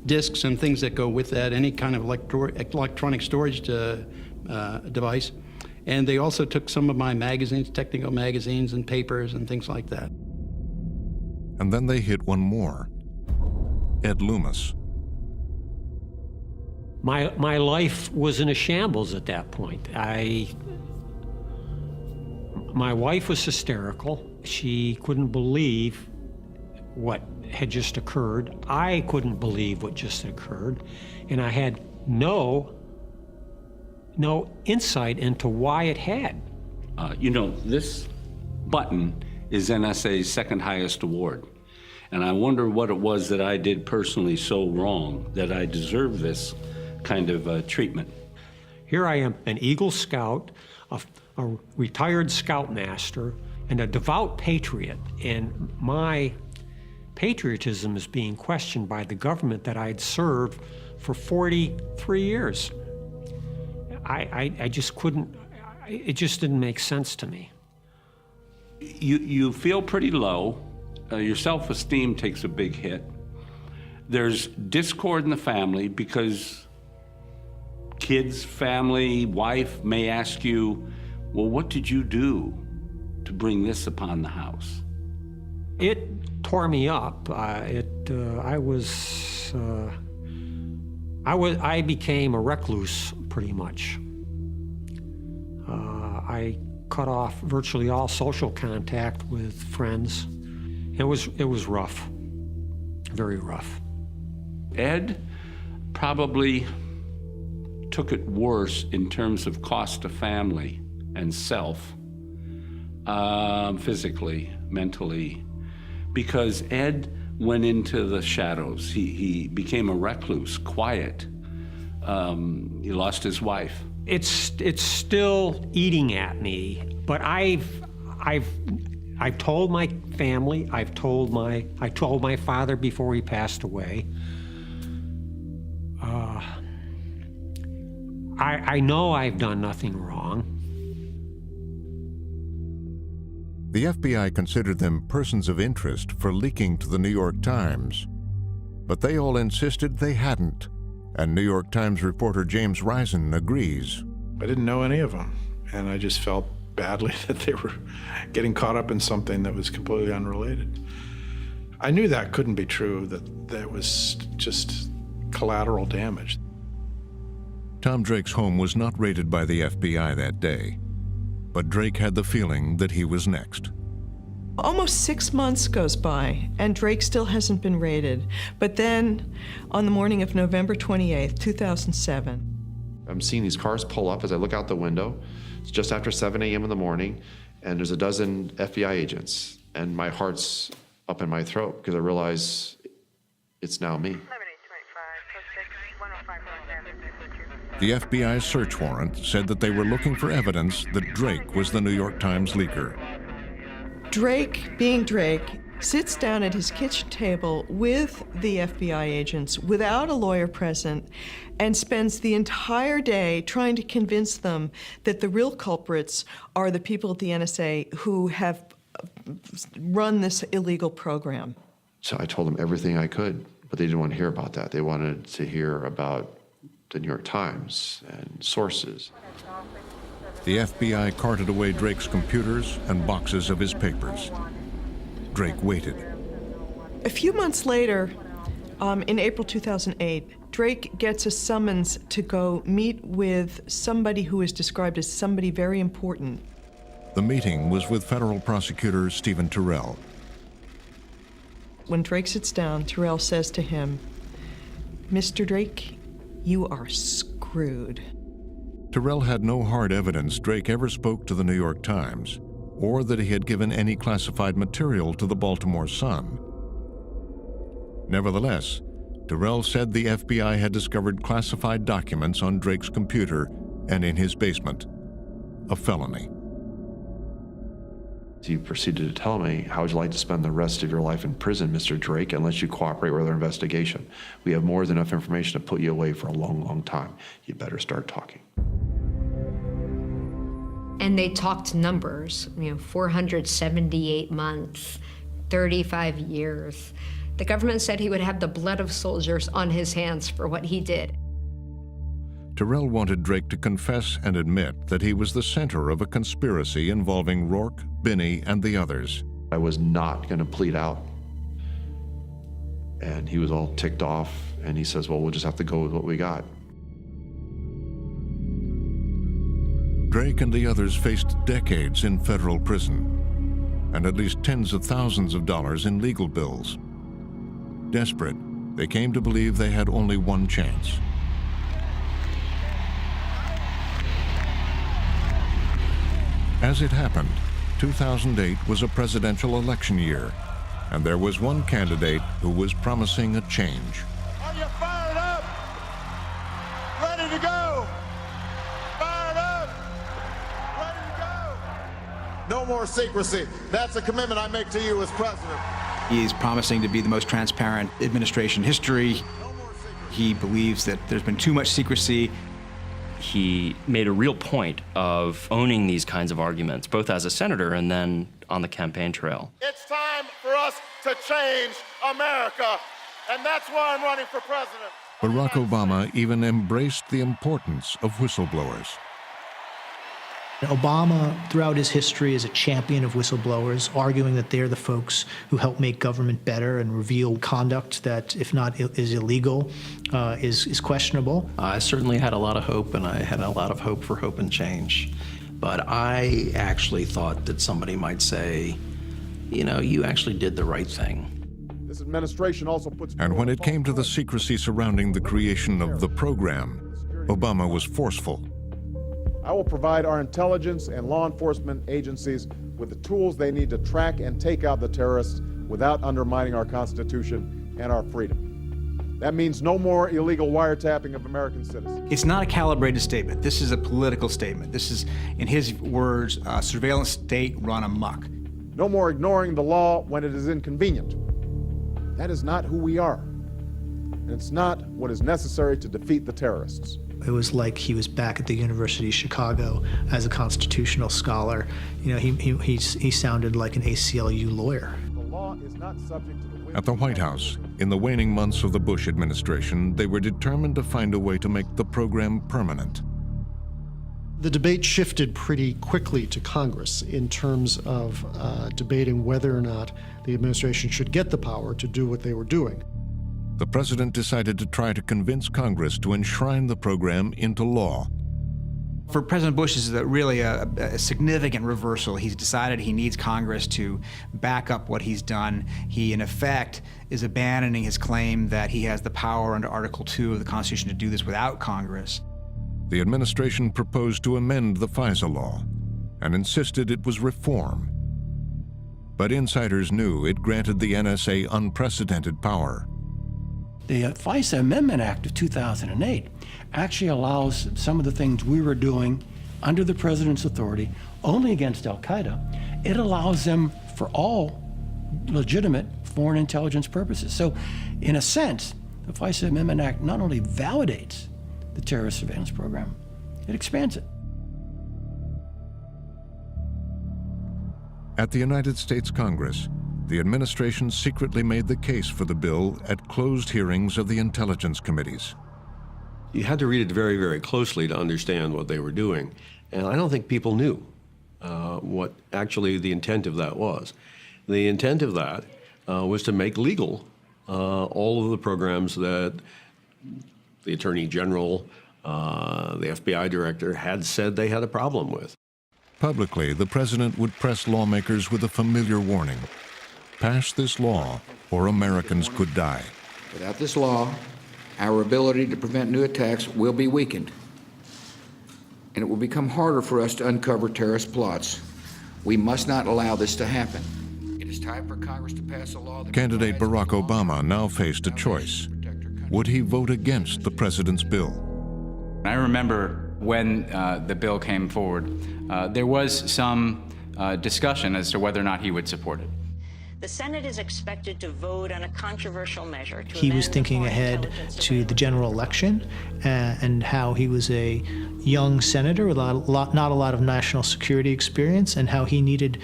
disks and things that go with that, any kind of electronic storage device. And they also took some of my magazines, technical magazines and papers and things like that. And then they hit one more. Ed Loomis. My life was in a shambles at that point. My wife was hysterical. She couldn't believe what had just occurred. I couldn't believe what just occurred. And I had no insight into why it had. This button is NSA's second highest award. And I wonder what it was that I did personally so wrong that I deserve this kind of treatment. Here I am, an Eagle Scout, a retired Scoutmaster, and a devout patriot, and my patriotism is being questioned by the government that I had served for 43 years. I just couldn't, it just didn't make sense to me. You feel pretty low. Your self-esteem takes a big hit. There's discord in the family because kids, family, wife may ask you, well, what did you do to bring this upon the house? It tore me up. I became a recluse pretty much. I cut off virtually all social contact with friends. It was rough, very rough. Ed probably took it worse in terms of cost to family and self, physically, mentally, because Ed went into the shadows. He became a recluse, quiet. He lost his wife. It's still eating at me, but I've told my family, I told my father before he passed away. I know I've done nothing wrong. The FBI considered them persons of interest for leaking to the New York Times, but they all insisted they hadn't, and New York Times reporter James Risen agrees. I didn't know any of them, and I just felt badly that they were getting caught up in something that was completely unrelated. I knew that couldn't be true, that was just collateral damage. Tom Drake's home was not raided by the FBI that day, but Drake had the feeling that he was next. Almost 6 months goes by, and Drake still hasn't been raided. But then, on the morning of November 28th, 2007, I'm seeing these cars pull up as I look out the window. It's just after 7 a.m. in the morning, and there's a dozen FBI agents, and my heart's up in my throat because I realize it's now me. The FBI's search warrant said that they were looking for evidence that Drake was the New York Times leaker. Drake, being Drake, sits down at his kitchen table with the FBI agents without a lawyer present and spends the entire day trying to convince them that the real culprits are the people at the NSA who have run this illegal program. So I told them everything I could, but they didn't want to hear about that. They wanted to hear about the New York Times and sources. The FBI carted away Drake's computers and boxes of his papers. Drake waited. A few months later, in April 2008, Drake gets a summons to go meet with somebody who is described as somebody very important. The meeting was with federal prosecutor Stephen Terrell. When Drake sits down, Terrell says to him, "Mr. Drake, you are screwed." Terrell had no hard evidence Drake ever spoke to the New York Times or that he had given any classified material to the Baltimore Sun. Nevertheless, Terrell said the FBI had discovered classified documents on Drake's computer and in his basement, a felony. He proceeded to tell me, how would you like to spend the rest of your life in prison, Mr. Drake, unless you cooperate with our investigation? We have more than enough information to put you away for a long, long time. You better start talking. And they talked numbers, 478 months, 35 years. The government said he would have the blood of soldiers on his hands for what he did. Terrell wanted Drake to confess and admit that he was the center of a conspiracy involving Rourke, Binney, and the others. I was not going to plead out. And he was all ticked off, and he says, well, we'll just have to go with what we got. Drake and the others faced decades in federal prison and at least tens of thousands of dollars in legal bills. Desperate, they came to believe they had only one chance. As it happened, 2008 was a presidential election year, and there was one candidate who was promising a change. Are you fired up? Ready to go? Fired up? Ready to go? No more secrecy. That's a commitment I make to you as president. He is promising to be the most transparent administration in history. He believes that there's been too much secrecy. he made a real point of owning these kinds of arguments, both as a senator and then on the campaign trail. It's time for us to change America, and that's why I'm running for president. Barack Obama even embraced the importance of whistleblowers. Obama, throughout his history, is a champion of whistleblowers, arguing that they're the folks who help make government better and reveal conduct that, if not is illegal, is questionable. I certainly had a lot of hope, and I had a lot of hope for hope and change. But I actually thought that somebody might say, you know, you actually did the right thing. This administration also puts... And when it came to the secrecy surrounding the creation of the program, Obama was forceful. I will provide our intelligence and law enforcement agencies with the tools they need to track and take out the terrorists without undermining our Constitution and our freedom. That means no more illegal wiretapping of American citizens. It's not a calibrated statement. This is a political statement. This is, in his words, a surveillance state run amok. No more ignoring the law when it is inconvenient. That is not who we are. And it's not what is necessary to defeat the terrorists. It was like he was back at the University of Chicago as a constitutional scholar. You know, he sounded like an ACLU lawyer. The law is not subject to the... At the White House, in the waning months of the Bush administration, they were determined to find a way to make the program permanent. The debate shifted pretty quickly to Congress in terms of debating whether or not the administration should get the power to do what they were doing. The president decided to try to convince Congress to enshrine the program into law. For President Bush, this is really a significant reversal. He's decided he needs Congress to back up what he's done. He, in effect, is abandoning his claim that he has the power under Article 2 of the Constitution to do this without Congress. The administration proposed to amend the FISA law and insisted it was reform. But insiders knew it granted the NSA unprecedented power. The FISA Amendment Act of 2008 actually allows some of the things we were doing under the president's authority only against al-Qaeda. It allows them for all legitimate foreign intelligence purposes. So, in a sense, the FISA Amendment Act not only validates the terrorist surveillance program, it expands it. At the United States Congress, the administration secretly made the case for the bill at closed hearings of the intelligence committees. You had to read it very, very closely to understand what they were doing. And I don't think people knew what actually the intent of that was. The intent of that was to make legal all of the programs that the Attorney General, the FBI Director had said they had a problem with. Publicly, the president would press lawmakers with a familiar warning. Pass this law, or Americans could die. Without this law, our ability to prevent new attacks will be weakened, and it will become harder for us to uncover terrorist plots. We must not allow this to happen. It is time for Congress to pass a law that... Candidate Barack Obama now faced a choice. Would he vote against the president's bill? I remember when the bill came forward, there was some discussion as to whether or not he would support it. The Senate is expected to vote on a controversial measure to He was thinking ahead to the general election and how he was a young senator with not a lot of national security experience, and how he needed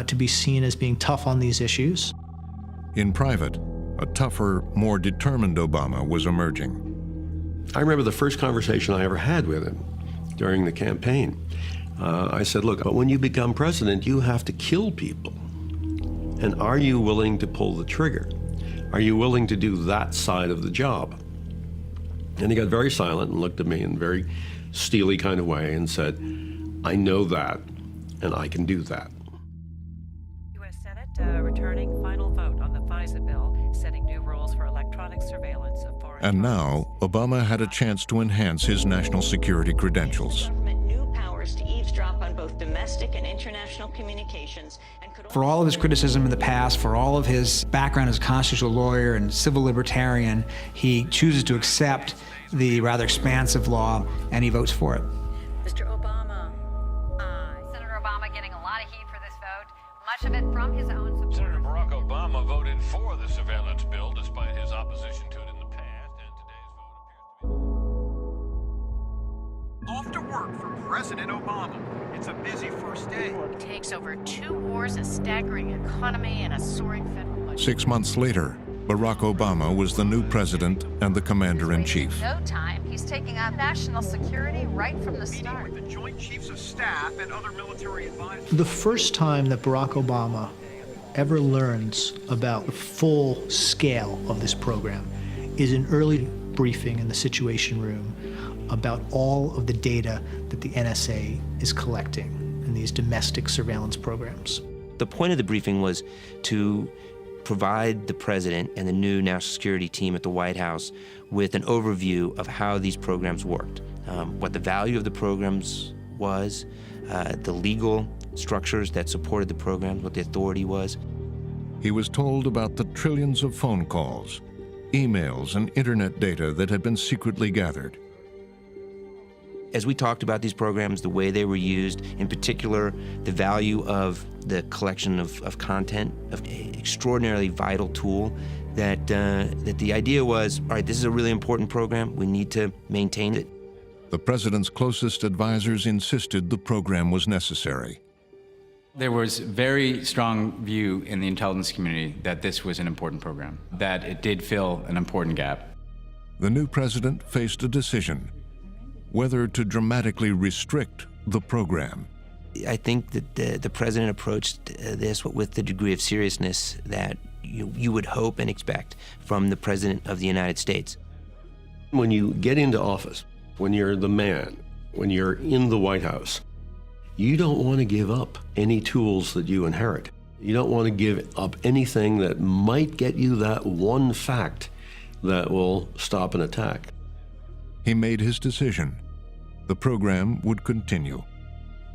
to be seen as being tough on these issues. In private, a tougher, more determined Obama was emerging. I remember the first conversation I ever had with him during the campaign. I said, look, but when you become president, you have to kill people. And are you willing to pull the trigger? Are you willing to do that side of the job? And he got very silent and looked at me in a very steely kind of way and said, I know that, and I can do that. U.S. Senate returning final vote on the FISA bill, setting new rules for electronic surveillance of foreign... And now, Obama had a chance to enhance his national security credentials. ...new powers to eavesdrop on both domestic and international communications. For all of his criticism in the past, for all of his background as a constitutional lawyer and civil libertarian, he chooses to accept the rather expansive law, and he votes for it. Mr. Obama, Senator Obama getting a lot of heat for this vote, much of it from his own supporters. Senator Barack Obama voted for the surveillance bill despite his opposition to it in the past, and today's vote appears to be... After work for President Obama. It's a busy first day. It takes over 2 wars, a staggering economy, and a soaring federal budget. 6 months later, Barack Obama was the new president and the commander-in-chief. No time. He's taking on national security right from the start. With the Joint Chiefs of Staff and other military advisors. The first time that Barack Obama ever learns about the full scale of this program is an early briefing in the Situation Room about all of the data that the NSA is collecting in these domestic surveillance programs. The point of the briefing was to provide the president and the new national security team at the White House with an overview of how these programs worked, what the value of the programs was, the legal structures that supported the programs, what the authority was. He was told about the trillions of phone calls, emails, and internet data that had been secretly gathered. As we talked about these programs, the way they were used, in particular, the value of the collection of content, of an extraordinarily vital tool, that the idea was, all right, this is a really important program, we need to maintain it. The president's closest advisors insisted the program was necessary. There was very strong view in the intelligence community that this was an important program, that it did fill an important gap. The new president faced a decision: whether to dramatically restrict the program. I think that the president approached this with the degree of seriousness that you would hope and expect from the president of the United States. When you get into office, when you're the man, when you're in the White House, you don't want to give up any tools that you inherit. You don't want to give up anything that might get you that one fact that will stop an attack. He made his decision. The program would continue.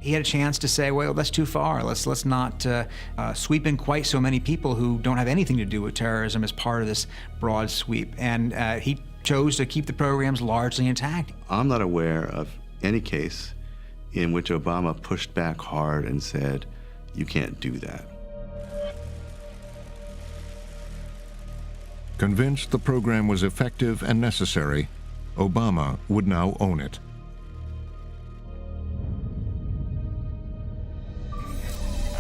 He had a chance to say, well, that's too far. Let's not sweep in quite so many people who don't have anything to do with terrorism as part of this broad sweep. And he chose to keep the programs largely intact. I'm not aware of any case in which Obama pushed back hard and said, you can't do that. Convinced the program was effective and necessary, Obama would now own it.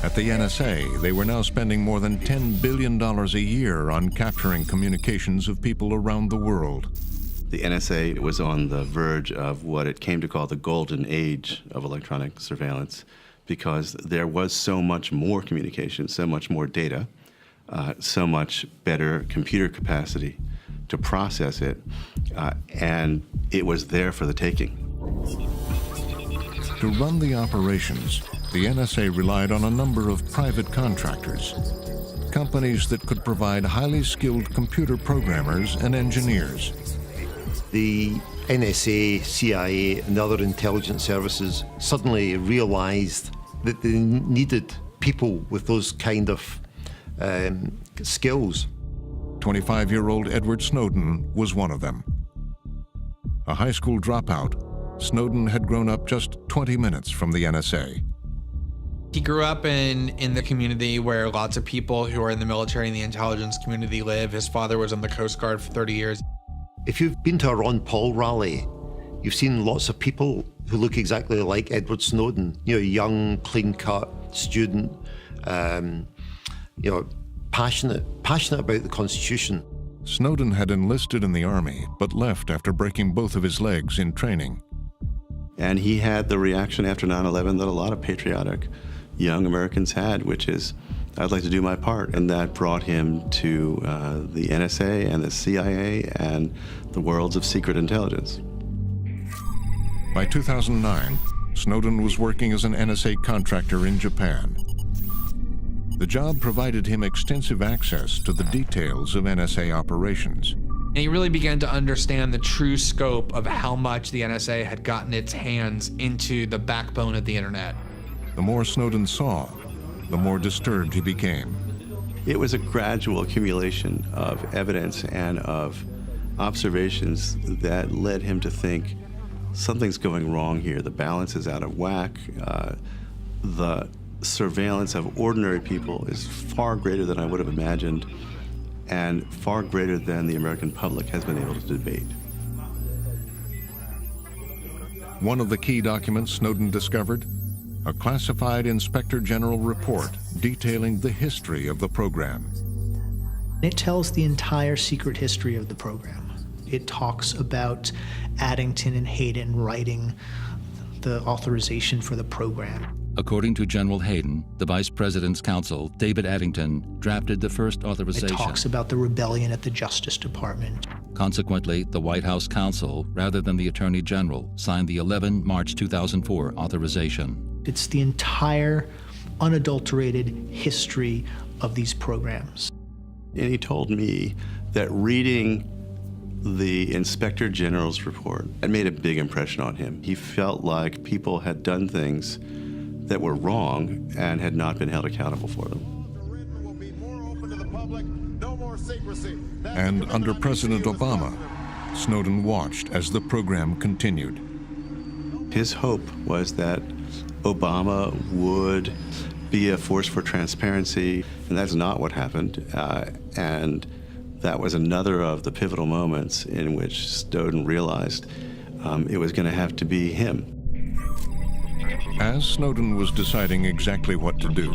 At the NSA, they were now spending more than $10 billion a year on capturing communications of people around the world. The NSA was on the verge of what it came to call the golden age of electronic surveillance, because there was so much more communication, so much more data, so much better computer capacity to process it, and it was there for the taking. To run the operations, the NSA relied on a number of private contractors, companies that could provide highly skilled computer programmers and engineers. The NSA, CIA, and other intelligence services suddenly realized that they needed people with those kind of skills. 25-year-old Edward Snowden was one of them. A high school dropout, Snowden had grown up just 20 minutes from the NSA. He grew up in the community where lots of people who are in the military and the intelligence community live. His father was in the Coast Guard for 30 years. If you've been to a Ron Paul rally, you've seen lots of people who look exactly like Edward Snowden. You know, young, clean-cut student, passionate about the Constitution. Snowden had enlisted in the Army, but left after breaking both of his legs in training. And he had the reaction after 9/11 that a lot of patriotic young Americans had, which is, I'd like to do my part. And that brought him to the NSA and the CIA and the worlds of secret intelligence. By 2009, Snowden was working as an NSA contractor in Japan. The job provided him extensive access to the details of NSA operations. And he really began to understand the true scope of how much the NSA had gotten its hands into the backbone of the internet. The more Snowden saw, the more disturbed he became. It was a gradual accumulation of evidence and of observations that led him to think something's going wrong here. The balance is out of whack. The surveillance of ordinary people is far greater than I would have imagined, and far greater than the American public has been able to debate. One of the key documents Snowden discovered, a classified Inspector General report detailing the history of the program. It tells the entire secret history of the program. It talks about Addington and Hayden writing the authorization for the program. According to General Hayden, the Vice President's counsel, David Addington, drafted the first authorization. It talks about the rebellion at the Justice Department. Consequently, the White House counsel, rather than the Attorney General, signed the 11 March 2004 authorization. It's the entire unadulterated history of these programs. And he told me that reading the Inspector General's report, it made a big impression on him. He felt like people had done things that were wrong and had not been held accountable for them. And under President Obama, Snowden watched as the program continued. His hope was that Obama would be a force for transparency, and that's not what happened. And that was another of the pivotal moments in which Snowden realized it was going to have to be him. As Snowden was deciding exactly what to do,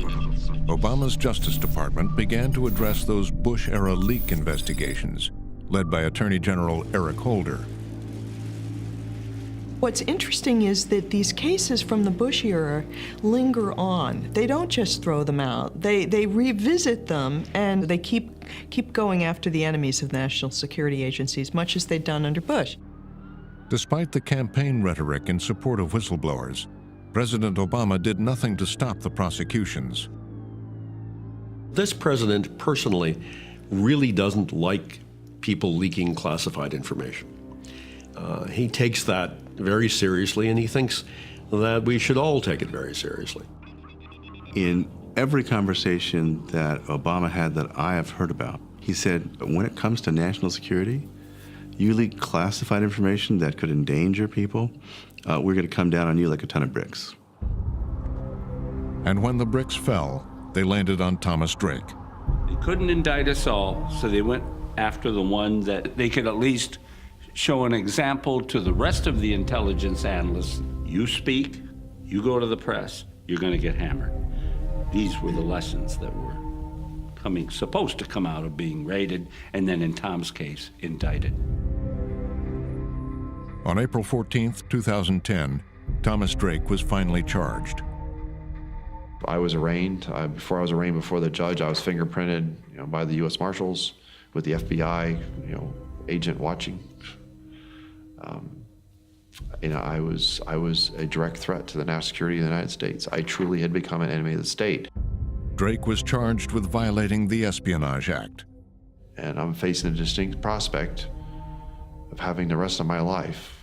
Obama's Justice Department began to address those Bush-era leak investigations, led by Attorney General Eric Holder. What's interesting is that these cases from the Bush era linger on. They don't just throw them out. They revisit them, and they keep going after the enemies of national security agencies, much as they'd done under Bush. Despite the campaign rhetoric in support of whistleblowers, President Obama did nothing to stop the prosecutions. This president personally really doesn't like people leaking classified information. He takes that very seriously, and he thinks that we should all take it very seriously. In every conversation that Obama had that I have heard about, he said, when it comes to national security, you leak classified information that could endanger people, we're going to come down on you like a ton of bricks. And when the bricks fell, they landed on Thomas Drake. They couldn't indict us all, so they went after the one that they could at least show an example to the rest of the intelligence analysts. You speak, you go to the press, you're going to get hammered. These were the lessons that were supposed to come out of being raided, and then in Tom's case, indicted. On April 14th, 2010, Thomas Drake was finally charged. I was arraigned. Before I was arraigned before the judge, I was fingerprinted, by the U.S. Marshals with the FBI, agent watching. I was a direct threat to the national security of the United States. I truly had become an enemy of the state. Drake was charged with violating the Espionage Act. And I'm facing a distinct prospect of having the rest of my life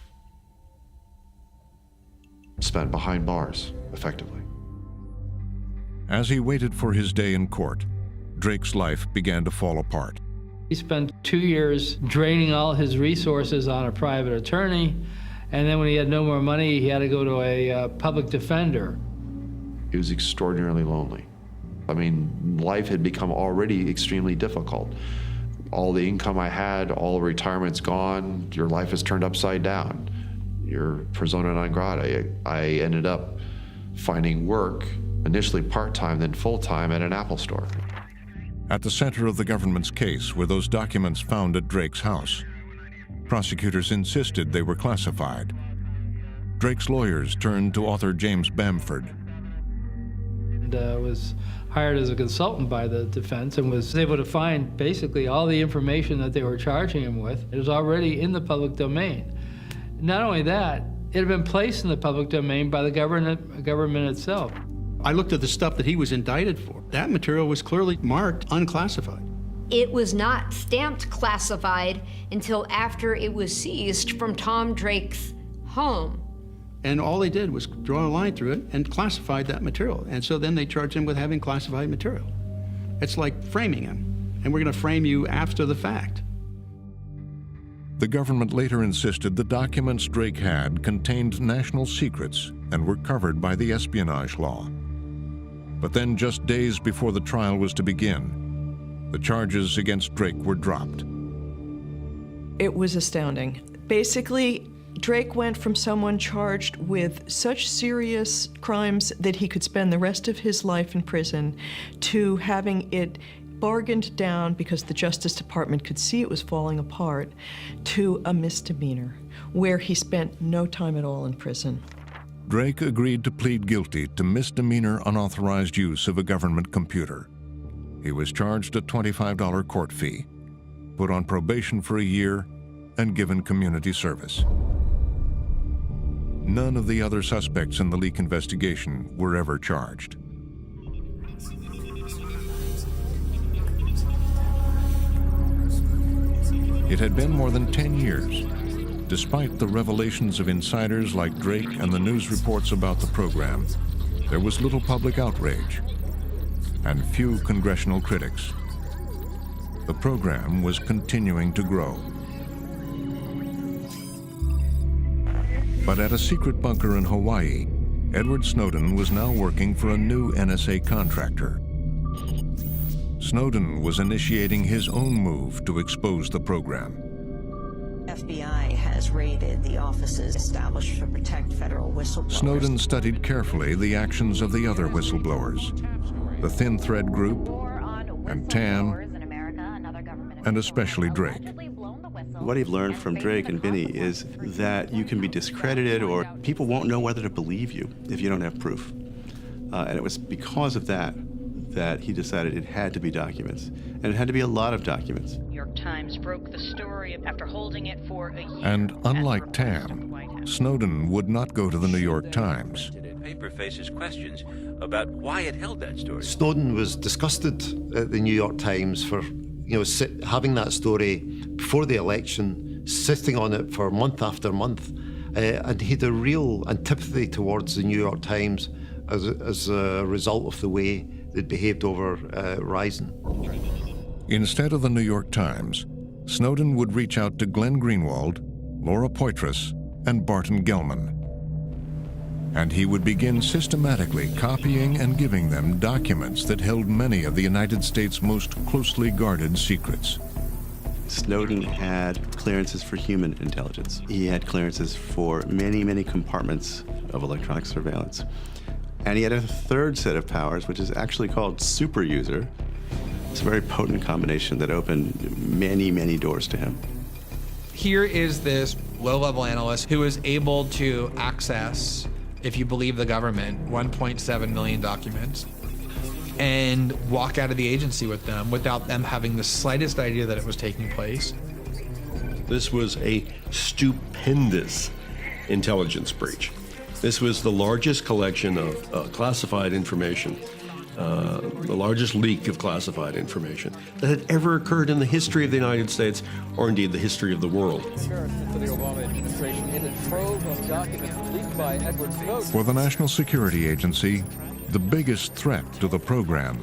spent behind bars, effectively. As he waited for his day in court, Drake's life began to fall apart. He spent 2 years draining all his resources on a private attorney, and then when he had no more money, he had to go to a public defender. He was extraordinarily lonely. Life had become already extremely difficult. All the income I had, all the retirement's gone, your life is turned upside down. You're persona non grata. I ended up finding work, initially part-time, then full-time at an Apple store. At the center of the government's case were those documents found at Drake's house. Prosecutors insisted they were classified. Drake's lawyers turned to author James Bamford. And was hired as a consultant by the defense and was able to find basically all the information that they were charging him with. It was already in the public domain. Not only that, it had been placed in the public domain by the government itself. I looked at the stuff that he was indicted for. That material was clearly marked unclassified. It was not stamped classified until after it was seized from Tom Drake's home. And all they did was draw a line through it and classified that material. And so then they charged him with having classified material. It's like framing him. And we're going to frame you after the fact. The government later insisted the documents Drake had contained national secrets and were covered by the espionage law. But then, just days before the trial was to begin, the charges against Drake were dropped. It was astounding. Basically, Drake went from someone charged with such serious crimes that he could spend the rest of his life in prison to having it bargained down because the Justice Department could see it was falling apart to a misdemeanor where he spent no time at all in prison. Drake agreed to plead guilty to misdemeanor unauthorized use of a government computer. He was charged a $25 court fee, put on probation for a year, and given community service. None of the other suspects in the leak investigation were ever charged. It had been more than 10 years. Despite the revelations of insiders like Drake and the news reports about the program, there was little public outrage and few congressional critics. The program was continuing to grow. But at a secret bunker in Hawaii, Edward Snowden was now working for a new NSA contractor. Snowden was initiating his own move to expose the program. FBI has raided the offices established to protect federal whistleblowers. Snowden studied carefully the actions of the other whistleblowers, the Thin Thread Group, and TAM, and especially Drake. What he learned from Drake and Binney is that you can be discredited or people won't know whether to believe you if you don't have proof. And it was because of that that he decided it had to be documents. And it had to be a lot of documents. New York Times broke the story after holding it for a year. And unlike TAM, Snowden would not go to the New York Times. The paper faces questions about why it held that story. Snowden was disgusted at the New York Times for having that story before the election, sitting on it for month after month, and he had a real antipathy towards the New York Times as a result of the way they'd behaved over Ryzen. Instead of the New York Times, Snowden would reach out to Glenn Greenwald, Laura Poitras, and Barton Gellman. And he would begin systematically copying and giving them documents that held many of the United States' most closely guarded secrets. Snowden had clearances for human intelligence. He had clearances for many, many compartments of electronic surveillance. And he had a third set of powers, which is actually called super user. It's a very potent combination that opened many, many doors to him. Here is this low-level analyst who is able to access, if you believe the government, 1.7 million documents and walk out of the agency with them without them having the slightest idea that it was taking place. This was a stupendous intelligence breach. This was the largest collection of classified information, the largest leak of classified information that had ever occurred in the history of the United States, or indeed the history of the world. For the National Security Agency, the biggest threat to the program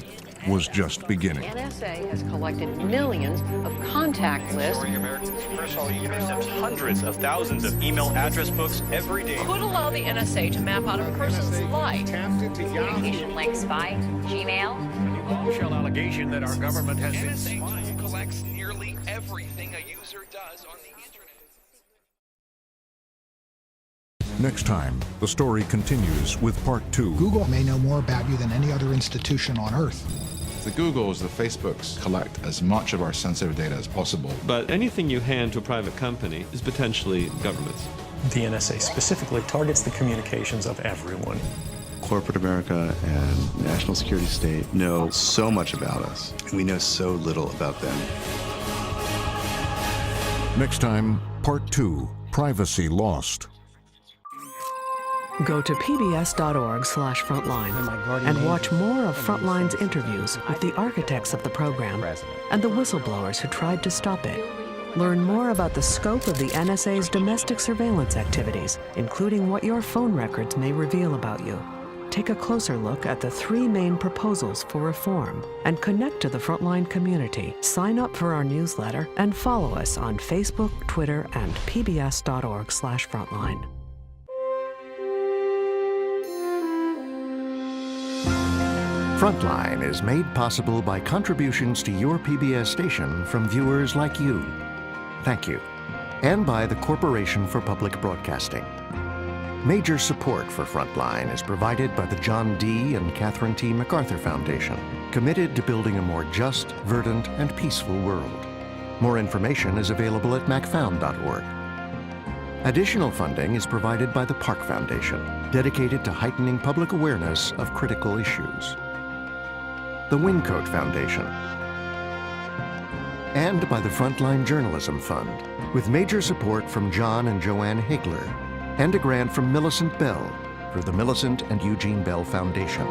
was just beginning. NSA has collected millions of contact lists. Personal intercepts hundreds of thousands of email address books every day. Could allow the NSA to map out a person's life. Communication links by Gmail. Bombshell allegation that our government has been NSA collects nearly everything a user does on the internet. Next time, the story continues with part 2. Google may know more about you than any other institution on Earth. The Googles, the Facebooks collect as much of our sensitive data as possible. But anything you hand to a private company is potentially government's. The NSA specifically targets the communications of everyone. Corporate America and national security state know so much about us, and we know so little about them. Next time, part 2, Privacy Lost. Go to pbs.org/frontline and watch more of Frontline's interviews with the architects of the program and the whistleblowers who tried to stop it. Learn more about the scope of the NSA's domestic surveillance activities, including what your phone records may reveal about you. Take a closer look at the 3 main proposals for reform and connect to the Frontline community. Sign up for our newsletter and follow us on Facebook, Twitter, and pbs.org/frontline. Frontline is made possible by contributions to your PBS station from viewers like you. Thank you. and by the Corporation for Public Broadcasting. Major support for Frontline is provided by the John D. and Catherine T. MacArthur Foundation, committed to building a more just, verdant, and peaceful world. More information is available at macfound.org. Additional funding is provided by the Park Foundation, dedicated to heightening public awareness of critical issues. The Wingcoat Foundation, and by the Frontline Journalism Fund, with major support from John and Joanne Higler, and a grant from Millicent Bell for the Millicent and Eugene Bell Foundation.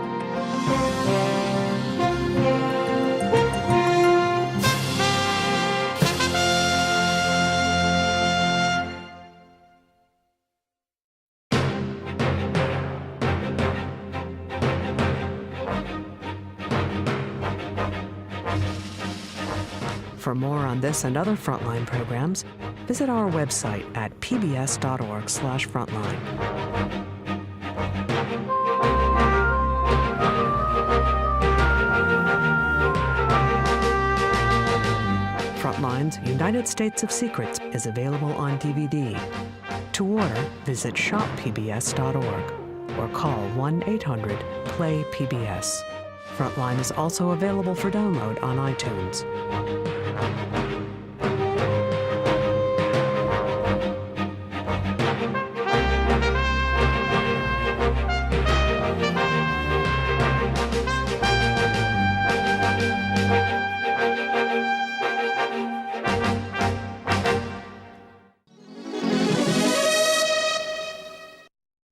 For more on this and other Frontline programs, visit our website at pbs.org/frontline. Frontline's United States of Secrets is available on DVD. To order, visit shoppbs.org or call 1-800-PLAY-PBS. Frontline is also available for download on iTunes.